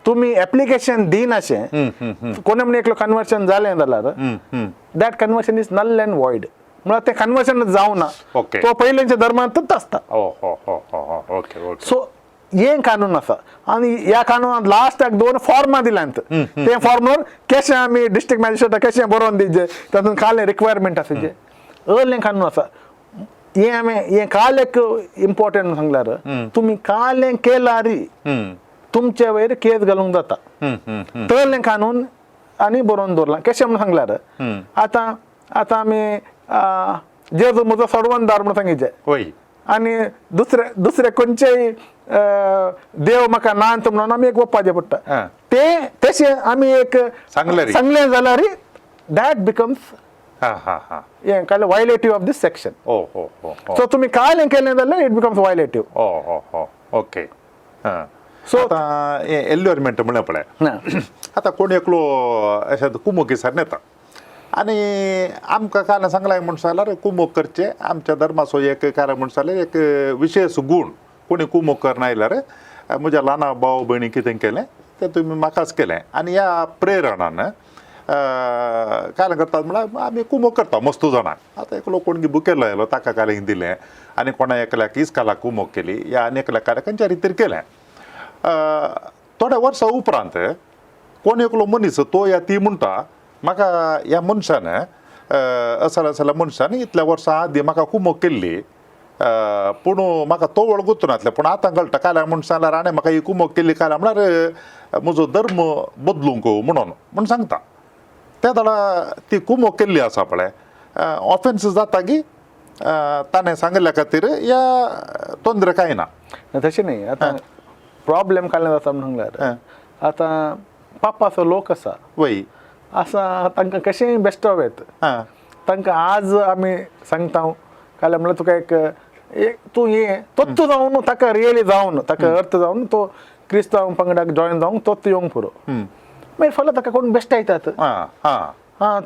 तुमी एप्लिकेशन दिनाशें कोणे म्हण एकलो कन्वर्शन जालें जाल्यार that conversion is null and void म्हळ्यार तें कन्वर्शन जावना तो पयलींच्या धर्मांतूच आसता सो हें कानून आसा आनी ह्या कानूनांत लास्टाक 2 फॉर्मां दिल्यांत ते फॉर्मार कशें आमी डिस्ट्रिक्ट मॅजिस्ट्रेटाक कशें बरोवन दिवचें तातूंत कालें रिक्वायरमेंट आसा जे अर्लें कानून आसा हें कालेक इम्पॉर्टंट सांगल्यार तुमी कालें केल्यारी तुमचे वयर केस घालूंक जाता तळलें कानून आनी बरोवन दवरलां कशें म्हणून सांगल्यार आतां आमी जेजू म्हजो सोडवणदार म्हणून सांगितलें आनी दुसरे खंयचेय देव म्हाका नांत म्हणून आमी एक ओपपाचें पडटा तें तशें आमी एक सांगलें जाल्यार दॅट बिकम्स हें काल वायलेटिव्ह ऑफ दिस सेक्शन सो तुमी कालें केलें जाल्यार इट बिकम्स वायलेटिव्ह ओके सो आतां एल्युरमेंट म्हळ्यार पळय आतां कोण एकलो अशें कुमोगी सर येता आनी आमकां काल सांगलां म्हूण जाल्यार कुमोग करचें आमच्या धर्माचो एक कारण म्हूण जाल्यार एक विशेश गूण कोणी कुमोग करना आयल्यार म्हज्या ल्हान भाव भयणी कितें केलें तें तुमी म्हाकाच केलें आनी ह्या प्रेरणान काल करतात म्हळ्यार आमी कुमोग करता मस्तू जाणांक आतां एकलो कोण बुकेलो आयलो ताका कालें दिलें आनी कोणा एकल्याक इस्कालाक कुमोग केली या आनी एकल्याक काल्याक खंयच्या रितीर केलें थोड्या वर्सां उपरांत कोण एकलो मनीस तो या ती म्हणटा म्हाका ह्या मनशान असल्या मनशान इतल्या वर्सां आदीं म्हाका कुमोग केल्ली पूण म्हाका तो वळखूच नासलें पूण आतां कळटा काल्यार म्हूण सांगल्यार आनी म्हाका ही कुमोग केल्ली काल्यार म्हळ्यार म्हजो धर्म बदलूंक म्हणून सांगता त्या दाडा ती कुमोग केल्ली आसा पळय ऑफेन्स जाता की ताणें सांगल्या खातीर या तोंदरे कांय ना तशें न्ही आतां प्रॉब्लेम कालें जाता म्हणून सांगल्यार आतां पापाचो लोक आसा वय आसा तांकां कशेंय बेश्टो येत तांकां आज आमी सांगता काल्यार म्हळ्यार तुका एक तूं हें तोच जावन ताका रियली जावन ताका अर्थ जावन तो क्रिस्तांव पंगडाक जॉयन जावंक तोच येवंक पुरो मागीर फाल्यां ताका कोण बेश्ट येतात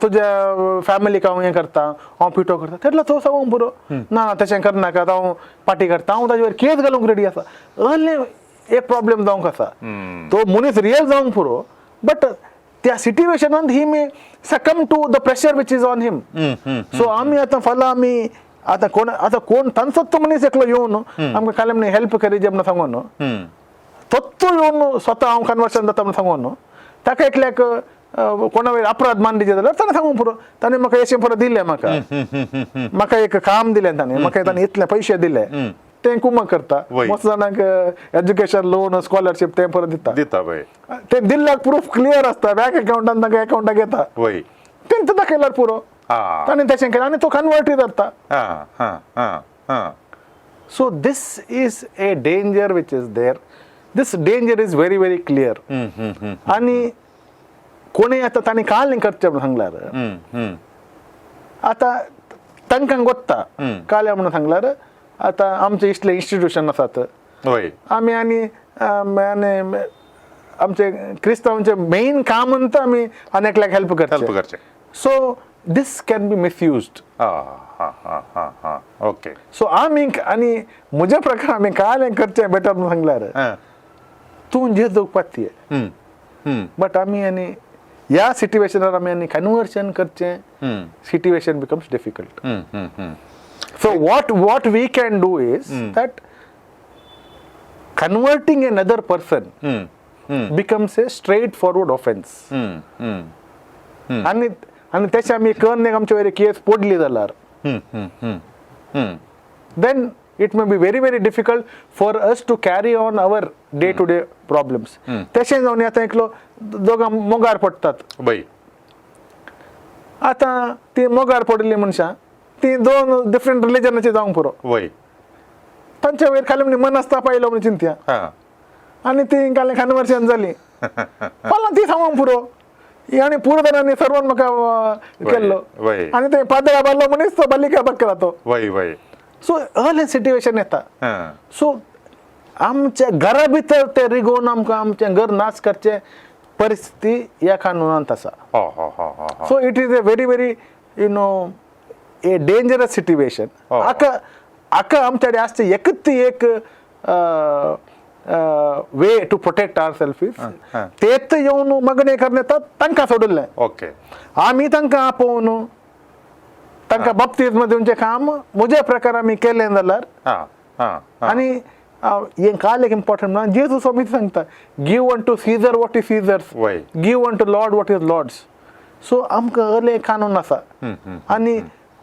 तुज्या फॅमिलीक हांव हें करता हांव पिटो करता तेन्ना तो सांगूंक पुरो ना तशें करनाका हांव पार्टी करता हांव ताजे वयर केस घालूंक रेडी आसा अर्लें एक प्रॉब्लेम जावंक आसा तो मनीस रियल जावंक पुरो बट त्या सिट्युएशनांत he may succumb to the pressure which is on him so आमी आतां फाल्यां आमी आतां कोण तांचोच तो मनीस एकलो येवन आमकां काल म्हणे हेल्प करी जे म्हणून सांगून तोच येवन स्वता हांव कन्वर्शन जाता म्हणून सांगून ताका एकल्याक कोणा वयर अपराध मान दिजे जाल्यार ताणें सांगूंक पुरो ताणें म्हाका अशें पुरो दिलें म्हाका एक काम दिलें ताणें म्हाका ताणें इतले पयशे दिले ते कुमा करता वय. मस्त जाणांक एज्युकेशन लोन स्कॉलरशिप ते परत दिता दिता वय ते दिल्ल्याक प्रूफ क्लियर असता बँक अकाउंटान तांकां अकाउंटाक घेता वय तेंच दाखयल्यार पुरो हा ताणें तशें केलें आनी तो कन्वर्टी जाता हा हा हा हा so this is a danger which is there this danger is very very clear आनी कोणी आता तांणी काल करचें म्हणून सांगल्यार आता तांकां गोत्ता काल्या म्हणून सांगल्यार आता आमचे इतले इन्स्टिट्यूशन आसात वय आमी आनी आमचे क्रिस्तांवांचे मेन काम म्हणटा आमी आनेकल्याक हेल्प हेल्प करचे करचे सो दिस कॅन बी मिसयुज्ड हा हा हा हा हा ओके सो आमी आनी म्हज्या प्रकार आमी काल करचें बेटर म्हणून सांगल्यार तूं जेजूक पातये बट आमी आनी ह्या सिट्युएशनार आमी आनी कन्वर्शन करचें situation becomes difficult So what we can do is that converting another person becomes a straightforward offense. आणि त्याची आम्ही करणे आमच्या वेळी केस पडली जाल्यार then it may be very very difficult for us to carry on our day to day problems. तशें जावन आता एकलो दोगां मोगार पडटात वय आता ती मोगार पडली मनशां ती दोन डिफरंट रिलिजनाची जावंक पुरो वय तांच्या वयर खाली म्हणजे मनस्ताप पाहिलं म्हणजे चिंत्या हा आणि ती काले कन्वर्शन जाली मला ती सांगूंक पुरो आणि पुरोधनांनी सर्वान म्हाका केल्लो वय आणि ते पाद्या बारलो मनीस तो बालिका बघला तो वय वय सो असलें सिट्युएशन येता हा सो आमच्या घरा भितर ते रिगोवन आमकां आमचें घर नाश करचे परिस्थिती ह्या कानुनांत आसा हा हा हा हा so it is a very very you know a dangerous situation आका आमच्या कडेन आसचे एकच ती एक way to protect our self is तेच येवन मागणे करणे तांकां सोडले ओके आमी तांकां आपोवन तांकां बाप्तिस्म दिवचें काम म्हज्या प्रकार आमी केलें जाल्यार हा हा आनी हें काल एक इम्पॉर्टंट म्हणून जेजू स्वामी सांगता give unto Caesar what is Caesar's वय give unto lord what is lord's so आमकां अर्ले कानून आसा आनी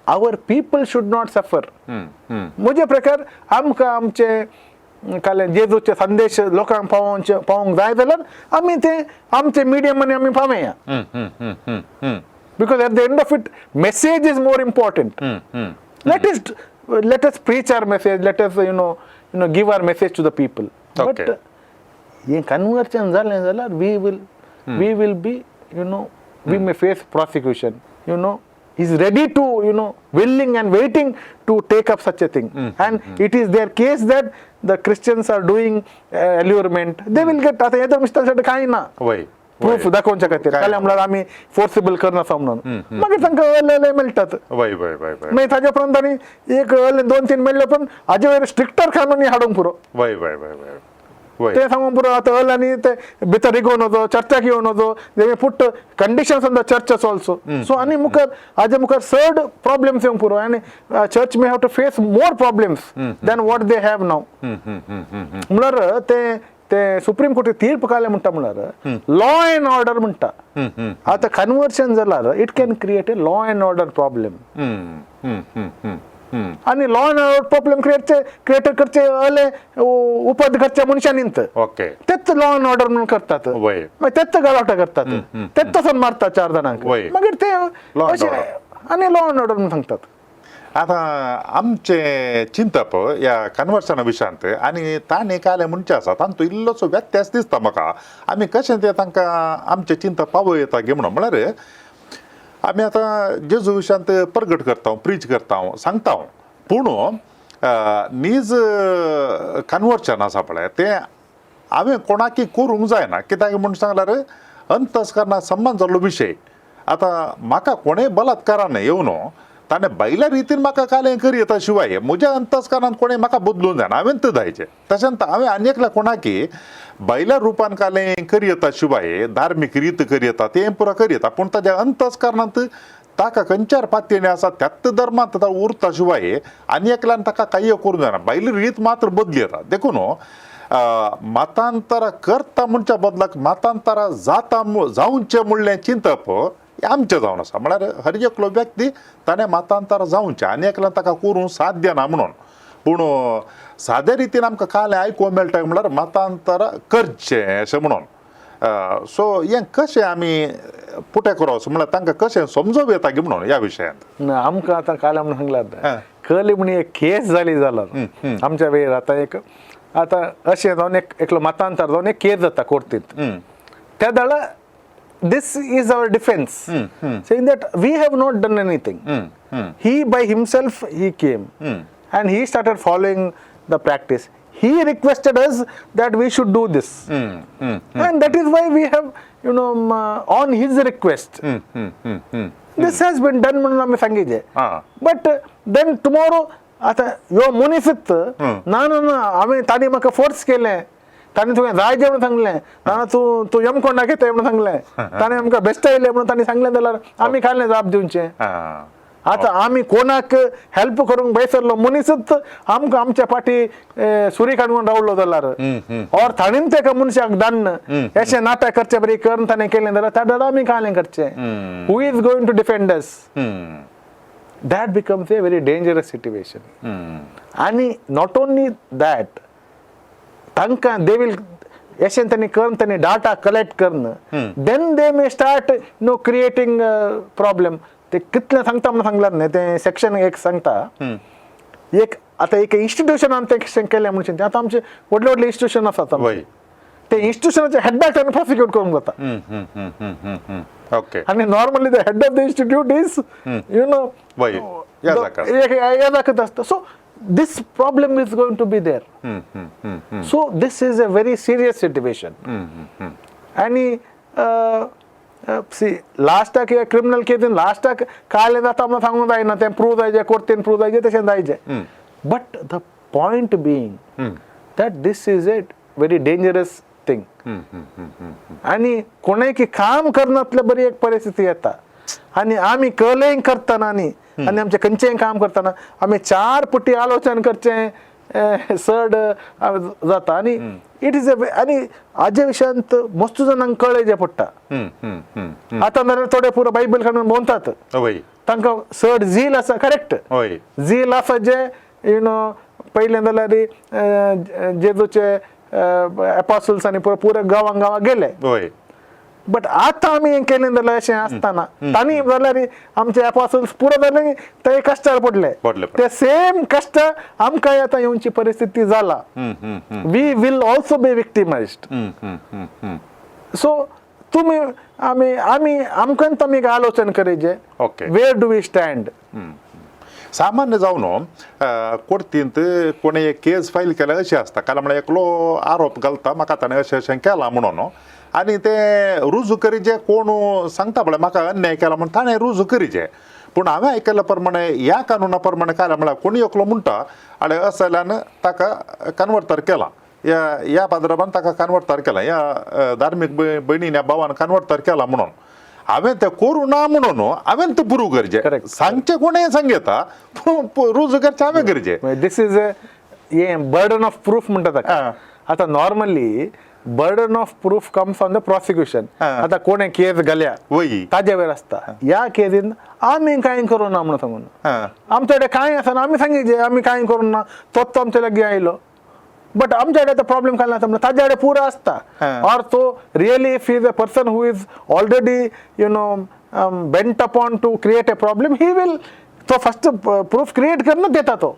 आवर पीपल शूड नॉट सफर म्हजे प्रकार आमकां आमचे काले जेजूचे संदेश लोकांक पावोवंक जाय जाल्यार आमी ते आमचे मिडियमांनी आमी पावया because at the end of it message is more important let us preach our message, let us you know give our message to the people. Okay. But ये conversion जालें जाल्यार we will be we may face prosecution. He's ready to willing and waiting to take up such a thing. And it is their case that the Christians are doing allurement. They will get आता येदर मिस्टर काही ना वय प्रूफ दाखोवच्या खातीर काले म्हणल्यार आमी फोर्सिबल करना म्हणून मागीर तांकां अले मेळटात वय वय वय वय मागीर ताजे उपरांत तांणी एक 2-3 मेळ्ळे पण हाजे वयर स्ट्रिक्टर कानूनी हाडूंक पुरो वय वय वय वय वय ते सांगूंक पुरो आतां आनी ते भितर घेवन वचो चर्चाक येवन वचो they may put conditions on the churches also so आनी मुखार हाजे मुखार चड प्रॉब्लेम्स येवंक पुरो आनी church may have to face more problems than what they have now म्हळ्यार ते सुप्रीम कोर्ट तीर्प काले म्हणटा म्हळ्यार लॉ एंड ऑर्डर म्हणटा आता कन्वर्शन जाल्यार it can create a law and order problem आणि law and order problem create करचे अले उपद करच्या मनशांनींत ओके तेच लॉ एंड ऑर्डर म्हणून करतात वय मागीर तेच गलावटा करतात तेच तसोच मारतात 4 जाणांक वय. मागीर ते Law and अशें order. आनी लॉ एंड ऑर्डर म्हणून सांगतात आता आमचे चिंतप या कन्वर्सना विशयांत आनी ताणें काले म्हणचे आसा तांतूं इल्लोसो व्यत्यास दिसता म्हाका आमी कशें तें तांकां आमचें चिंतप पावयता गे म्हणून म्हळ्यार आमी आतां जेजू विशयांत प्रगट करता प्रीच करता सांगता पूण नीज कन्वर्शन आसा पळय तें हांवें कोणाकय करूंक जायना कित्याक म्हूण सांगल्यार अंतस्करणाक संबंद जाल्लो विशय आतां म्हाका कोणेय बलात्कारान येवन ताणें बैल्या रितीन म्हाका कालें करी येता शिवाय म्हज्या अंतस्करणांत कोणें म्हाका बदलूंक जायना हांवें तें जायचें तशेंच हांवें आनी एकल्या कोणाकी बैल्या रुपान कालें करी येता शिवाय धार्मीक रीत करी येता तें पुरो करी येता पूण ताज्या अंतस्करणांत ताका खंयच्यार पातयेणी आसा त्याच धर्मांत ताका उरता शिवाय आनी एकल्यान ताका काही करूंक जायना बैली रीत मात्र बदली येता देखून मतांतरां करता म्हणच्या बदलाक मतांतरां जावंचे म्हणलें चिंतप आमचें जावन आसा म्हळ्यार हर एकलो व्यक्ती ताणें मतांतर जावचें आनी एकल्यान ताका करूंक साध्य ना म्हणून पूण सादे रितीन आमकां काल आयकूंक मेळटा म्हळ्यार मतांतर करचें अशें म्हणून सो हें कशें आमी पुठे करप म्हळ्यार तांकां कशें समजोवप येता गे म्हणून ह्या विशयांत आमकां आतां काल आमी सांगलां कली म्हणी एक केस जाली जाल्यार आमच्या वेळेर आतां अशें जावन एकलो मतांतर जावन एक केस जाता कोर्टींत त्या दाळा this is our defense saying that we have not done anything he by himself he came and he started following the practice he requested us that we should do this and that is why we have on his request this has been done म्हणून आम्ही सांगितले but then tomorrow आता ह्यो मनीसच ना आम्ही ताणी म्हाका फोर्स केलें ताणी तुवें जायजें म्हणून सांगलें ना तूं यमकोंडा घेतय म्हणून सांगलें ताणें आमकां बेस्ट येयलें म्हणून ताणी सांगलें जाल्यार आमी कायलें जाप दिवचें आतां आमी कोणाक हेल्प करूंक बैसरलो मनीसच आमकां आमच्या फाटी सुरी काडून रावलो जाल्यार और ताणीन तेका मनशाक धाडन अशें नाटक करचें बरी करून ताणें केलें जाल्यार त्या डर आमी कायलें करचें who is going to defend us that becomes a very dangerous situation आणि not only that तांकां they will अशें तांणी करून तांणी डाटा कलेक्ट करून then they may start creating problem ते कितलें सांगता म्हणून सांगलां न्ही तें सेक्शन एक सांगता एक आतां एक इन्स्टिट्यूशनान तें केलें म्हणून आतां आमचे व्हडले व्हडले इन्स्टिट्यूशन आसात ते इन्स्टिट्यूशनाचे हेडाक ताणें प्रोसिक्यूट करूंक जाता ओके आणि normally the head of the institute is याजाकत असतं so this problem is going to be there so this is a very serious situation आणि सी लास्टाक क्रिमिनल केसीन लास्टाक कायलें जाता म्हणून सांगूंक जायना तें प्रूव जायचें कोर्टीन प्रूव जायचें तशें जायचें but the point being that this is a very dangerous thing आणि कोणाकी काम करनातल्या बरी एक परिस्थिती येता आणि आमी कलेंग करतना न्ही आणि आमचे खंयचेंय काम करतना आमी 4 पटी आलोचन करचें चड जाता आणि इट इज आणि हाजे विशयांत मस्त जाणांक कळेचें पडटा आतां जाल्यार थोडे पुरो बायबल काडून भोंवतात तांकां चड झील आसा करेक्ट झील आसा जे पयलें जाल्यार जेजूचे एपोस्टल्स आनी पुरो गांवां गेले बट आतां आमी हें केलें जाल्यार अशें आसतना तांणी जाल्यार आमचे एपोस्टल्स पुरो जाले ते कश्टार पडले ते सेम कश्ट आमकां आतां येवची परिस्थिती जाला we will also be victimised so तुमी आमी आमकांच आमी आलोचन करेचें वेर डू वी स्टँड सामान्य जावन कोर्टींत कोणी एक केस फायल केल्यार अशी आसता कारण म्हळ्यार एकलो आरोप घालता म्हाका ताणें अशें अशें केलां म्हणून आनी ते रुजू करीचे कोण सांगता म्हळ्यार म्हाका अन्याय केला म्हणून ताणें रुजू करीचे पूण हांवें आयकल्या प्रमाणे ह्या कानुना प्रमाणे काय म्हळ्यार कोणी एकलो म्हणटा आनी असल्यान ताका कन्वर्टर केला ह्या पाद्रबान ताका कन्वर्टर केला ह्या धार्मीक भयणीन ह्या भावान कन्वर्टर केला म्हणून हांवें तें करूं ना म्हणून हांवें तें प्रूव करचें सांगचें कोणें सांगता रुजू करचें हांवें करचें दिस इज हे बर्डन ऑफ प्रूफ म्हणटा ताका आतां normally burden of proof comes on the prosecution आता कोणे केस घाल्या ताजे वेर असता या केसीन आमी कांय करूं ना म्हणून सांगून आमचे कडेन कांय आसना आमी सांगितलें आमी कांय करूं ना तोच आमचे लागीं आयलो बट आमचे कडेन तो प्रॉब्लेम काय आसा ताजे कडेन पुरो आसता और तो really if is a person who is already bent upon two create a problem he will तो फर्स्ट प्रूफ क्रिएट करून देता तो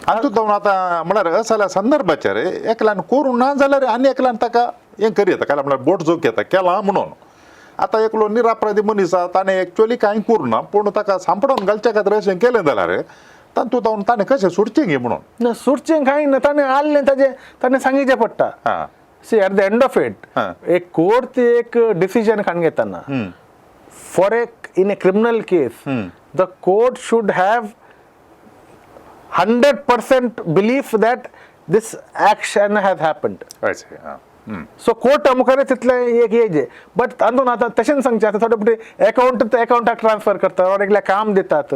आता म्हळ्यार असल्या संदर्भाचेर एकल्यान करूं ना जाल्यार आनी एकल्यान ताका हें करी येता काय म्हळ्यार बोट जोक येता केलां म्हणून आतां एकलो निरापराधी मनीस आसा ताणें एक्चुअली कांय करूं ना पूण ताका सांपडोन घालचे खातीर अशें केलें जाल्यार तातूंत जावन ताणें कशें सुटचें गे म्हणून सुटचें कांय ना ताणें आल्लें ताणें सांगिचें पडटा see at the end of it एक कोर्ट एक डिसिजन काडून घेतना for in a criminal case the court should have 100% belief that this action has happened. So court मुखार तितले एक हेजे बट तातूंत आतां तशें सांगचें आतां थोडे पुटे अकाउंटाक ट्रान्सफर करतात और एकल्याक काम दितात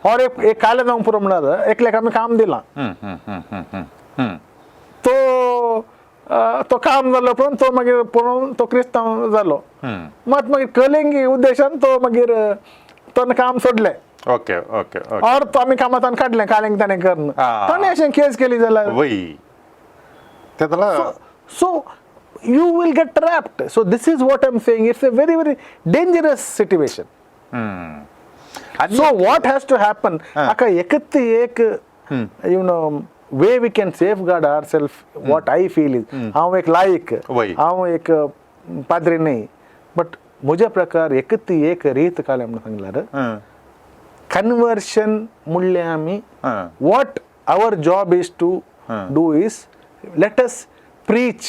और एक काले जावंक पुरो म्हणल्यार एकल्याक आमी काम दिलां तो काम जालो पण तो मागीर पळोवन तो क्रिस्तांव जालो मात मागीर कलिंगी उद्देशान तो मागीर तो काम सोडलें ओके ओके ओके और तो आम्ही कामातान काढले कालेंग ताणे करणं हा. ताणे अशें केस केली जाल्यार वय तेदला so you will get trapped. So this is what I'm saying, it's a very very dangerous situation. आणि So what has to happen, aka ekatti ek you know way we can safeguard ourselves, what I feel is हांव एक लायक वय. हांव एक पाद्री नाही, बट म्हज्या प्रकार एकatti एक रीत काले म्हणून सांगल्यार कन्वर्शन म्हणले आमी what our job is to do is let us preach,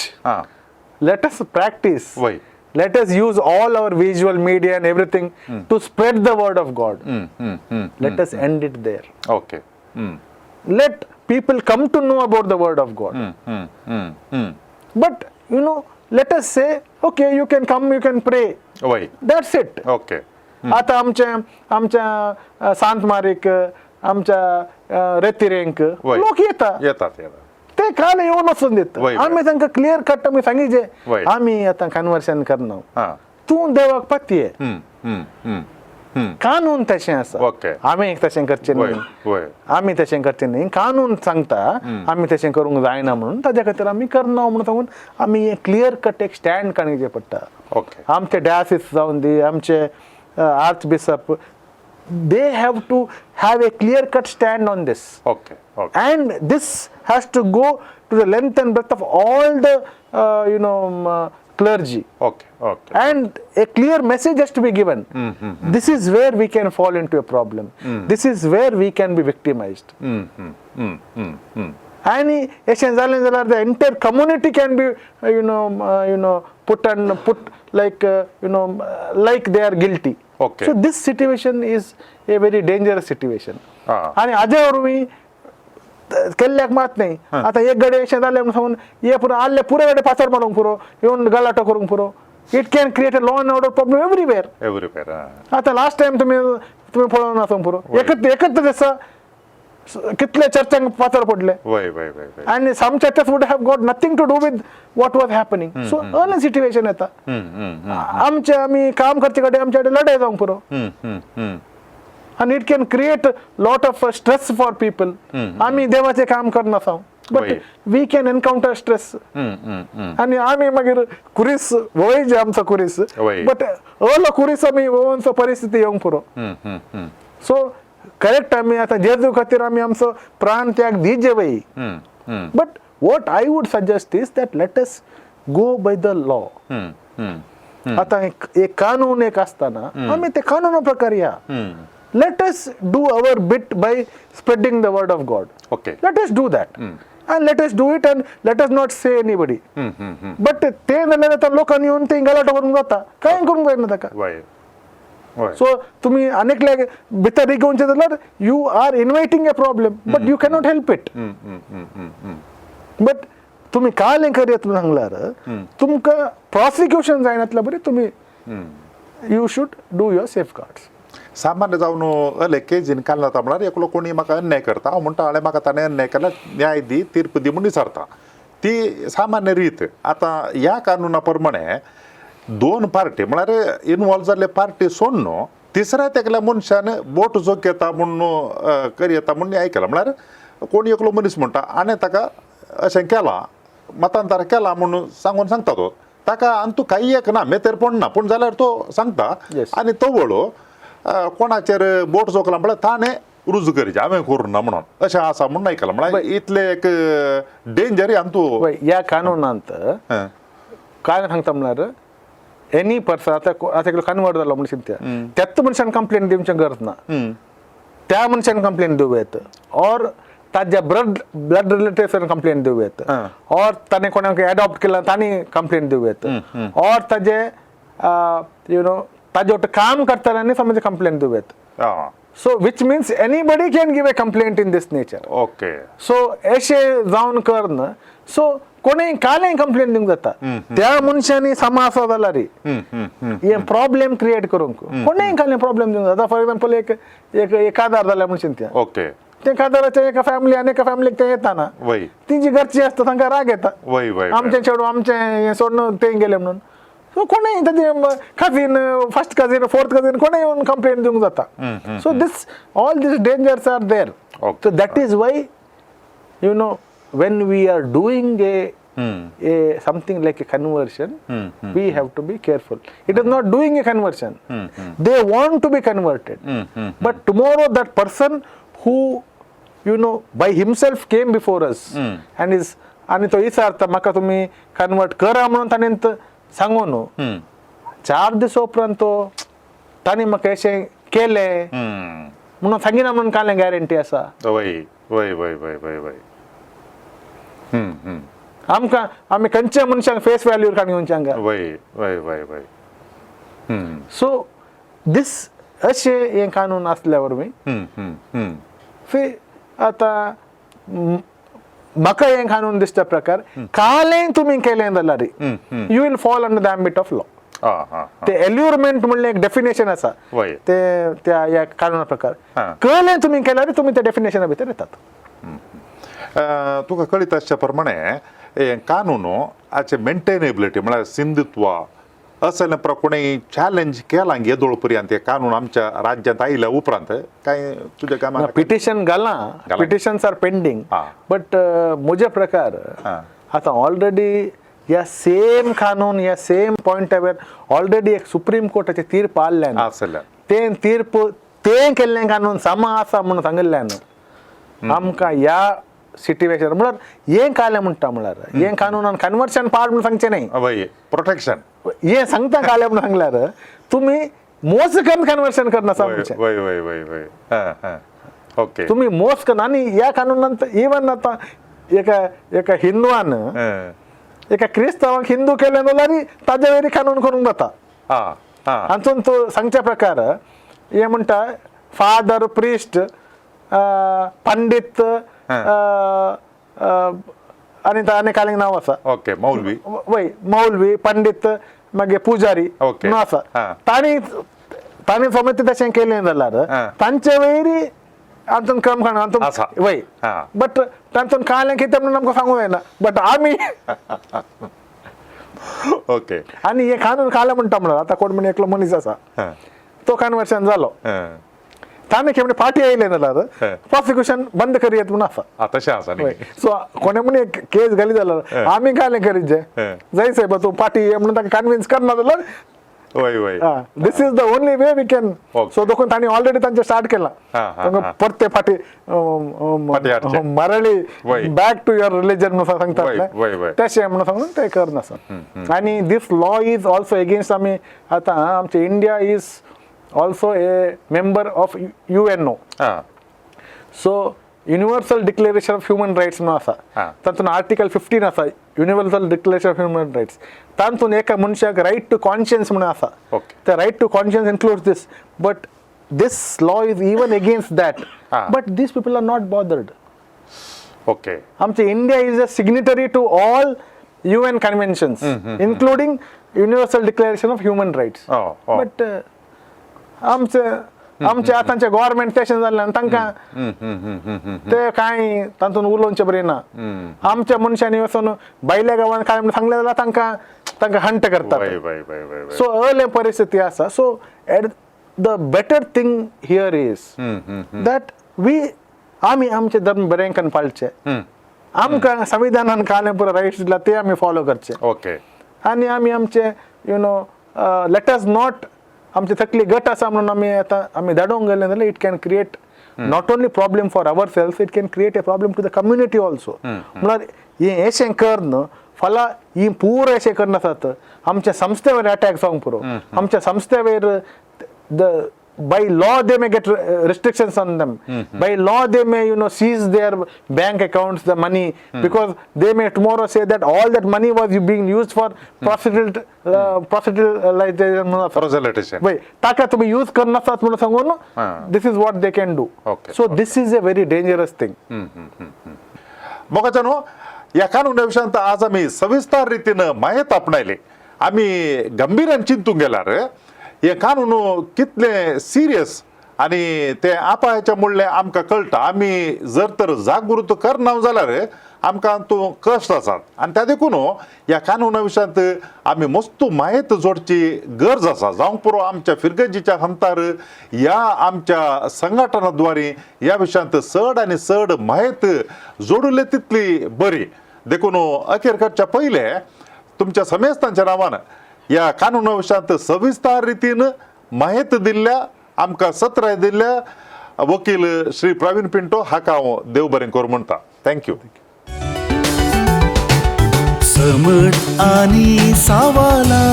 let us practice, वय. let us use all our visual media and everything to spread the word of God. Let us end it there. Okay Let people come to know about the word of God. But you know, let us say, okay, you can come, you can pray. वय That's it. ओके आता आमच्या सांत मारीक आमच्या रेतिरेंक वय. लोक येतात येतात ते काल येऊन वचून देत वय, वय. आम्ही तांकां क्लियर कट आमी सांगिजे वय. आमी आतां कन्वर्शन करना हां तूं देवाक पती कानून तशें आसा ओके. आमी तशें करचें वय न्ही वय आमी तशें करचें न्ही कानून सांगता आमी तशें करूंक जायना म्हणून ताज्या खातीर आमी करना म्हणून सांगून आमी क्लियर कट एक स्टँड काडचें पडटा ओके आमचे डायसिस जावन दी आमचे arch bishop they have to have a clear cut stand on this. Okay okay And this has to go to the length and breadth of all the clergy. Okay okay And a clear message has to be given. This is where we can fall into a problem. This is where we can be victimized. And अशें जालें जाल्यार the entire community can be put like like they are guilty. Okay. So this situation is a very dangerous situation. आणि हाजे वरवीं केल्ल्याक मात नाही आता एक गडे अशें जालें म्हणून सांगून हे पुरो आल्ले पुरे गडे पाचार मारूंक पुरो येवन गलाटो करूंक पुरो it can create a law and order problem everywhere. Everywhere आता लास्ट टाइम तुम्ही पळोवन आसा पुरो एकच दिसा कितले चर्चांक पाचार पडले वय वय वय वय and some churches would have got nothing to do with what was happening. So early situation येता आमचे आमी काम करचे कडेन आमचे कडेन लढाई जावंक पुरो and it can create lot of stress for people. आमी देवाचें काम करना आसा but we can encounter stress आणि आमी मागीर कुरीस वय जे आमचो कुरीस but अलो कुरीस आमी वोवनचो परिस्थिती येवंक पुरो. सो करेक्ट आमी आतां जेजू खातीर आमी आमचो प्राण त्याग दिजे वय but what I would suggest is that let us go by the law. आतां एक कानून एक आसतना आमी ते कानूना प्रकार या let us do our bit by spreading the word of God. Okay let us do that and let us do it and let us not say anybody. But ते जाल्यार आतां लोकांनी येवन ते गलाटो करूंक जाता कांय करूंक जायना ताका. वय सो तुम्ही अनेकले भितर घेवचे जाल्यार you are inviting a problem but you cannot help it. But तुम्ही कालें करयत सांगल्यार तुमकां प्रॉसिक्युशन जायनातल्या बरी तुम्ही you should do your safeguards. सामान्य जावन अले केजीन काल जाता म्हळ्यार एकलो कोणी म्हाका अन्याय करता हांव म्हणटा हाळे म्हाका ताणें अन्याय केला न्याय दी तीर्प दी म्हूण विचारता ती सामान्य रीत. आतां ह्या कानुना प्रमाणे दोन पार्टी म्हळ्यार इनवॉल्व जाल्ले पार्टी सोडून न्हू तिसऱ्या तेगल्या मनशान बोट जोक येता म्हणून करी येता म्हणून आयकलां म्हळ्यार कोणी एकलो मनीस म्हणटा आनी ताका अशें केलां मतांतर केलां म्हणून सांगून सांगता तो ताका आनी तूं काही एक ना मेतेरपण ना पूण जाल्यार तो सांगता आनी तो वळो कोणाचेर बोट जोकला म्हळ्यार ताणें रुजू करचें हांवें करूं ना म्हणून अशें आसा म्हणून आयकलां म्हळ्यार इतले एक डेंजर आनी तूं ह्या कानुनांत काय सांगता म्हळ्यार एनी पर्सन आता कन्वर्ट जालो म्हणून चिंत्या त्याच मनशान कंप्लेन दिवचें गरज ना त्या मनशान कंप्लेन दिवं येता और ताज्या ब्लड रिलेटिव्सान कंप्लेन दिवं येता और ताणें कोणाक एडॉप्ट केला तांणी कंप्लेन दिवं येता और ताजे ताजे वांगडा काम करताल्यांनी समज कंप्लेन दिवं येता. So which means anybody can give a complaint in this nature. Okay. So अशें जावन करना सो कोणें कालें कंप्लेन दिवंक जाता त्या मनशांनी समास जाल्यार हे प्रॉब्लेम क्रिएट करूंक कोणें कालें प्रॉब्लेम दिवंक जाता. फॉर एग्जांपल एक कादार जाल्या म्हणून चिंत्या ओके ते कादाराच्या एका फॅमिली आनी एका फॅमिलीक ते येता ना ती जी घरची आसता तांकां राग येता आमचें चेडूं आमचें हें सोडून तें गेलें म्हणून. सो कोणी cousin first cousin fourth cousin कोणी येऊन कंप्लेंट देऊन जाता. So this all this dangers are there. So that is why you know when we are doing a something like a conversion, we have to be careful. It is not doing a conversion. They want to be converted, but tomorrow that person who by himself came before us and is आणि तो विचारता म्हाका तुम्ही कन्वर्ट करा म्हणून ताणें सांगू न्हू. 4 दीस उपरांत ताणें म्हाका अशें केलें म्हणून सांगिना म्हणून कांय गॅरंटी आसा. वय वय वय वय वय वय आमकां आमी खंयच्या मनशांक फेस व्हॅल्यूर काडून सांगा. वय वय वय वय सो दीस अशें हें कानून आसल्या वरवीं आतां म्हाका हें कानून दिसता प्रकार कालें तुमी केलें जाल्यार you will fall under the ambit of law. ते एल्युरमेंट म्हणलें एक डेफिनेशन आसा ते त्या ह्या कानुना प्रकार. कळलें तुमी केल्यार तुमी त्या डेफिनेशना भितर येतात. तुका कळीत आसचे प्रमाणे हे कानून हाचे मेंटेनेबिलिटी म्हळ्यार सिंधुत्व असले कोणी चॅलेंज केला येदोळ पर्यंत हे कानून आमच्या राज्यांत आयल्या उपरांत काय तुझ्या कामां पिटिशन घालां. पिटिशन्स आर पेंडींग बट म्हज्या प्रकार आतां ऑलरेडी या सेम कानून या सेम पॉयंटावेर ऑलरेडी एक सुप्रीम कोर्टाचें तीर्प आसल्यान तें तीर्प तें केल्लें कानून समा आसा म्हणून सांगिल्ल्यान आमकां ह्या सिट्युएशन म्हळ्यार हें कालें म्हणटा म्हळ्यार हें कानूनान कन्वर्शन पाड म्हणून सांगचें न्हय. प्रोटेक्शन हें सांगता कालें म्हणून सांगल्यार तुमी मोस करून कन्वर्शन करना सांगचें. वय वय वय वय ओके तुमी मोस करना. आनी ह्या कानूनांत इवन आतां एका हिंदुवान एका क्रिस्तांवाक हिंदू केलें जाल्यार ताजे वयरी कानून करूंक जाता. हातून तो सांगच्या प्रकार हे म्हणटा फादर प्रिस्ट पंडित आनी कांय नांव आसा. ओके मौलवी वय मौलवी पंडित मागीर पुजारी म्हणून आसा. तांणी सोमेत तशें केलें जाल्यार तांचे वयरी हातून क्रम काणून हातून वय बट तातून कांय कितें म्हणून आमकां सांगूंक जायना. बट आमी ओके आनी हे कानून कालें म्हणटा म्हळ्यार आतां कोण म्हण एकलो मनीस आसा तो कन्वर्शन जालो ताणें खेपणे फाटी आयलें जाल्यार प्रोसिक्युशन बंद करियत म्हणून आसा. तशें आसा न्ही. सो कोणे म्हण एक केस घाली जाल्यार आमी कांय करीत जे जाय साहेब तूं फाटी ये म्हणून ताका कन्विन्स करना जाल्यार वय वय this is the only way we can. So देखून तांणी ऑलरेडी तांचे स्टार्ट केला तांकां परते फाटी मरळी बॅक टू युअर रिलीजन म्हणून सांगतात तशें म्हणून सांगून ते करनासत. आनी this law is also against आमी आतां आमचे India is also a member of UNO. So universal declaration of human rights म्हणून आसा तातूंत आर्टिकल 15 आसा universal declaration of human rights. तातूंत एका मनशाक रायट टू कॉन्शियन्स म्हणून आसा. ते right to conscience includes this but this law is even against that but these people are not bothered. Okay आमचे India is a signatory to all UN conventions including universal declaration of human rights. But आमचे आतांचे गव्हर्मेंट स्टेशन जाल्ल्यान तांकां ते कांय तातूंत उलोवचें बरें ना. आमच्या मनशांनी वचून भायल्या गांवांत कांय सांगलें जाल्यार तांकां हंट करतात. सो असले परिस्थिती आसा. So the better thing here is that आमी आमचे धर्म बरेंकन पाळचे. आमकां संविधानान कांय पुरो रायट्स दिला ते आमी फॉलो करचे. ओके आनी आमी आमचे लेट अस नॉट आमचे तकली गट आसा म्हणून आमी धाडोवंक गेले जाल्यार it can create not only problem for our self it can create a problem to the community also. म्हळ्यार हें अशें करन फाल्यां ही पूर अशें करनासत आमच्या संस्थे वयर अटॅक जावंक पुरो. आमच्या संस्थे वयर by law they may get restrictions on them. By law they may seize their bank accounts, the money, because they may tomorrow say that all that money was being used for proselytization. Wait, taka तुम्ही use करनासत म्हणून सांगून this is what they can do. So this is a very dangerous thing. मोगाच्यानो या कानूना विशयांत आज आमी सविस्तर रीतीनं माहिती आपणायले. आमी गंभीरान चिंतूंक गेल्यार हे कानून कितले सिरियस आनी ते आपायाच्या मुळ्ळे आमकां कळटा. आमी जर तर जागृत करना जाल्यार आमकां तो कश्ट आसात आनी त्या देखून ह्या कानुना विशयांत आमी मस्त माहिती जोडची गरज आसा जावंक पुरो आमच्या फिरगंजीच्या हंतार ह्या आमच्या संघटनाद्वारे ह्या विशयांत चड आनी चड माहिती जोडुले तितली बरी देखून अखेर करच्या पयले तुमच्या समेस्तांच्या नांवान ह्या कानुना विशयांत सविस्तार रितीन माहिती दिल्ल्या आमकां सत्राय दिल्ल्या वकील श्री प्रवीण पिंटो हाका हांव देव बरें करूं म्हणटा थँक्यू समर्थ आणि सावाला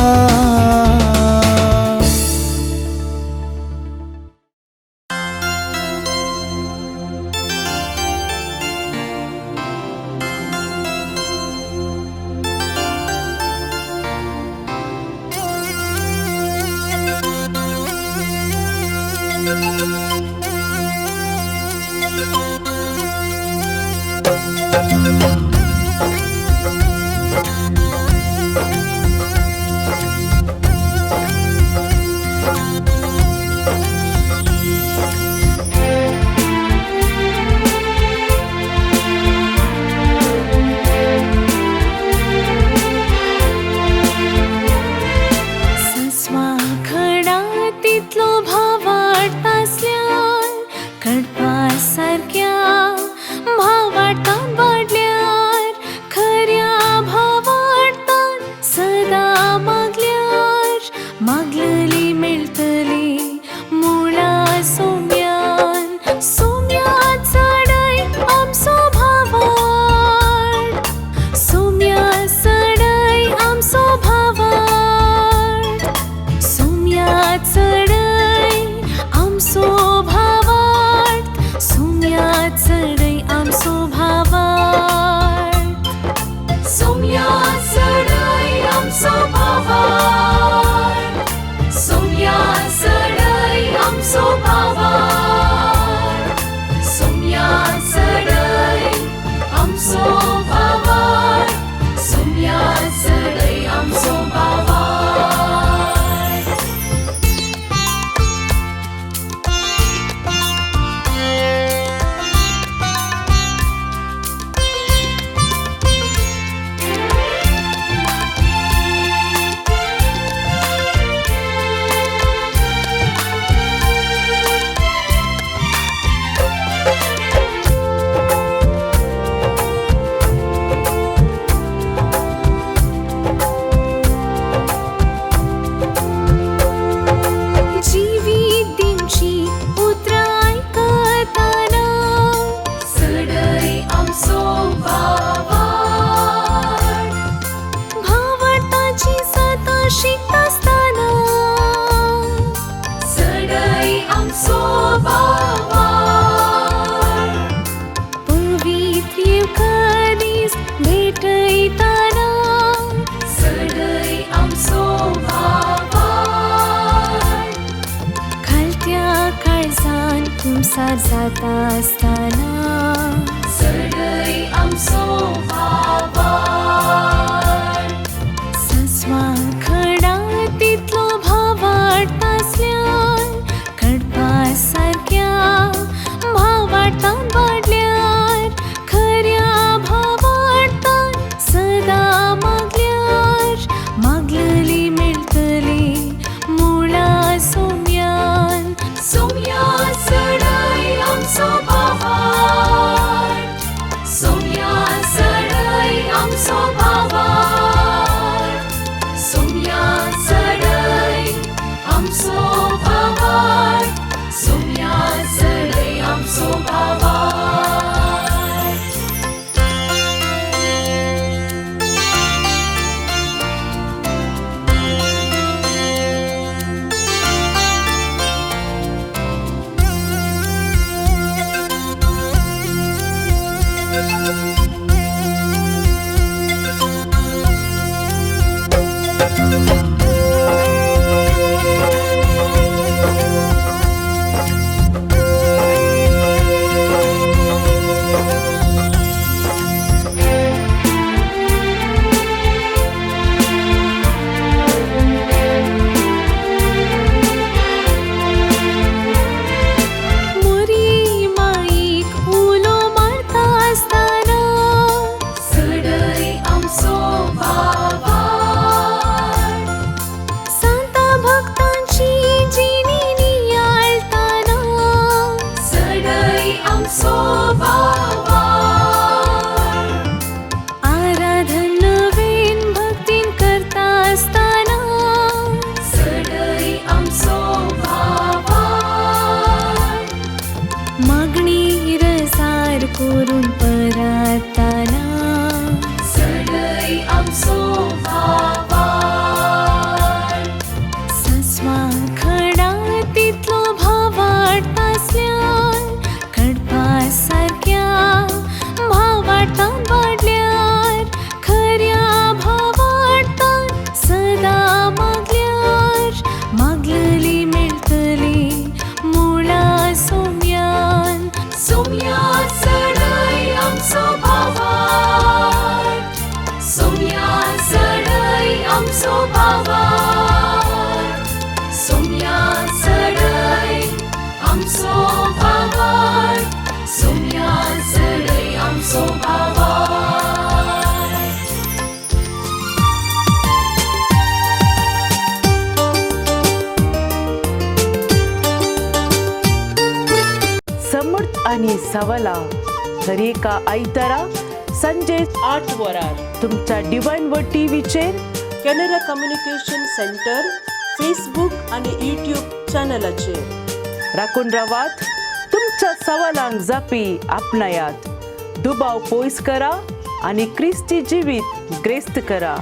संसार जाता असताना सडई आमचो भावार सस्वां खडा तितलो भाव वाडटासल्यान कडपा सारक्या भावार्थान वाडल्यार खऱ्या भावार्थान सदां मागल्यार मागलेली मेळटली मुळा सोम्यान सोम्या सडई आमचो भावार आमचो भावार्थ सोम्या चढय आमचो भावार्थ सोम्या चढय आमचो भावार्थ समर्थ आणि सवालाम हर एका आयतारा संजे 8 वरार तुमच्या डिवाइन वर्ड टीव्हीचेर कॅनरा कम्युनिकेशन सेंटर फेसबुक आणि यूट्यूब चॅनलाचेर राखून रावात. तुमच्या सवालांक जापी आपणायात. दुबाव पयस करा आणि ख्रिस्ती जिवीत ग्रेस्त करा.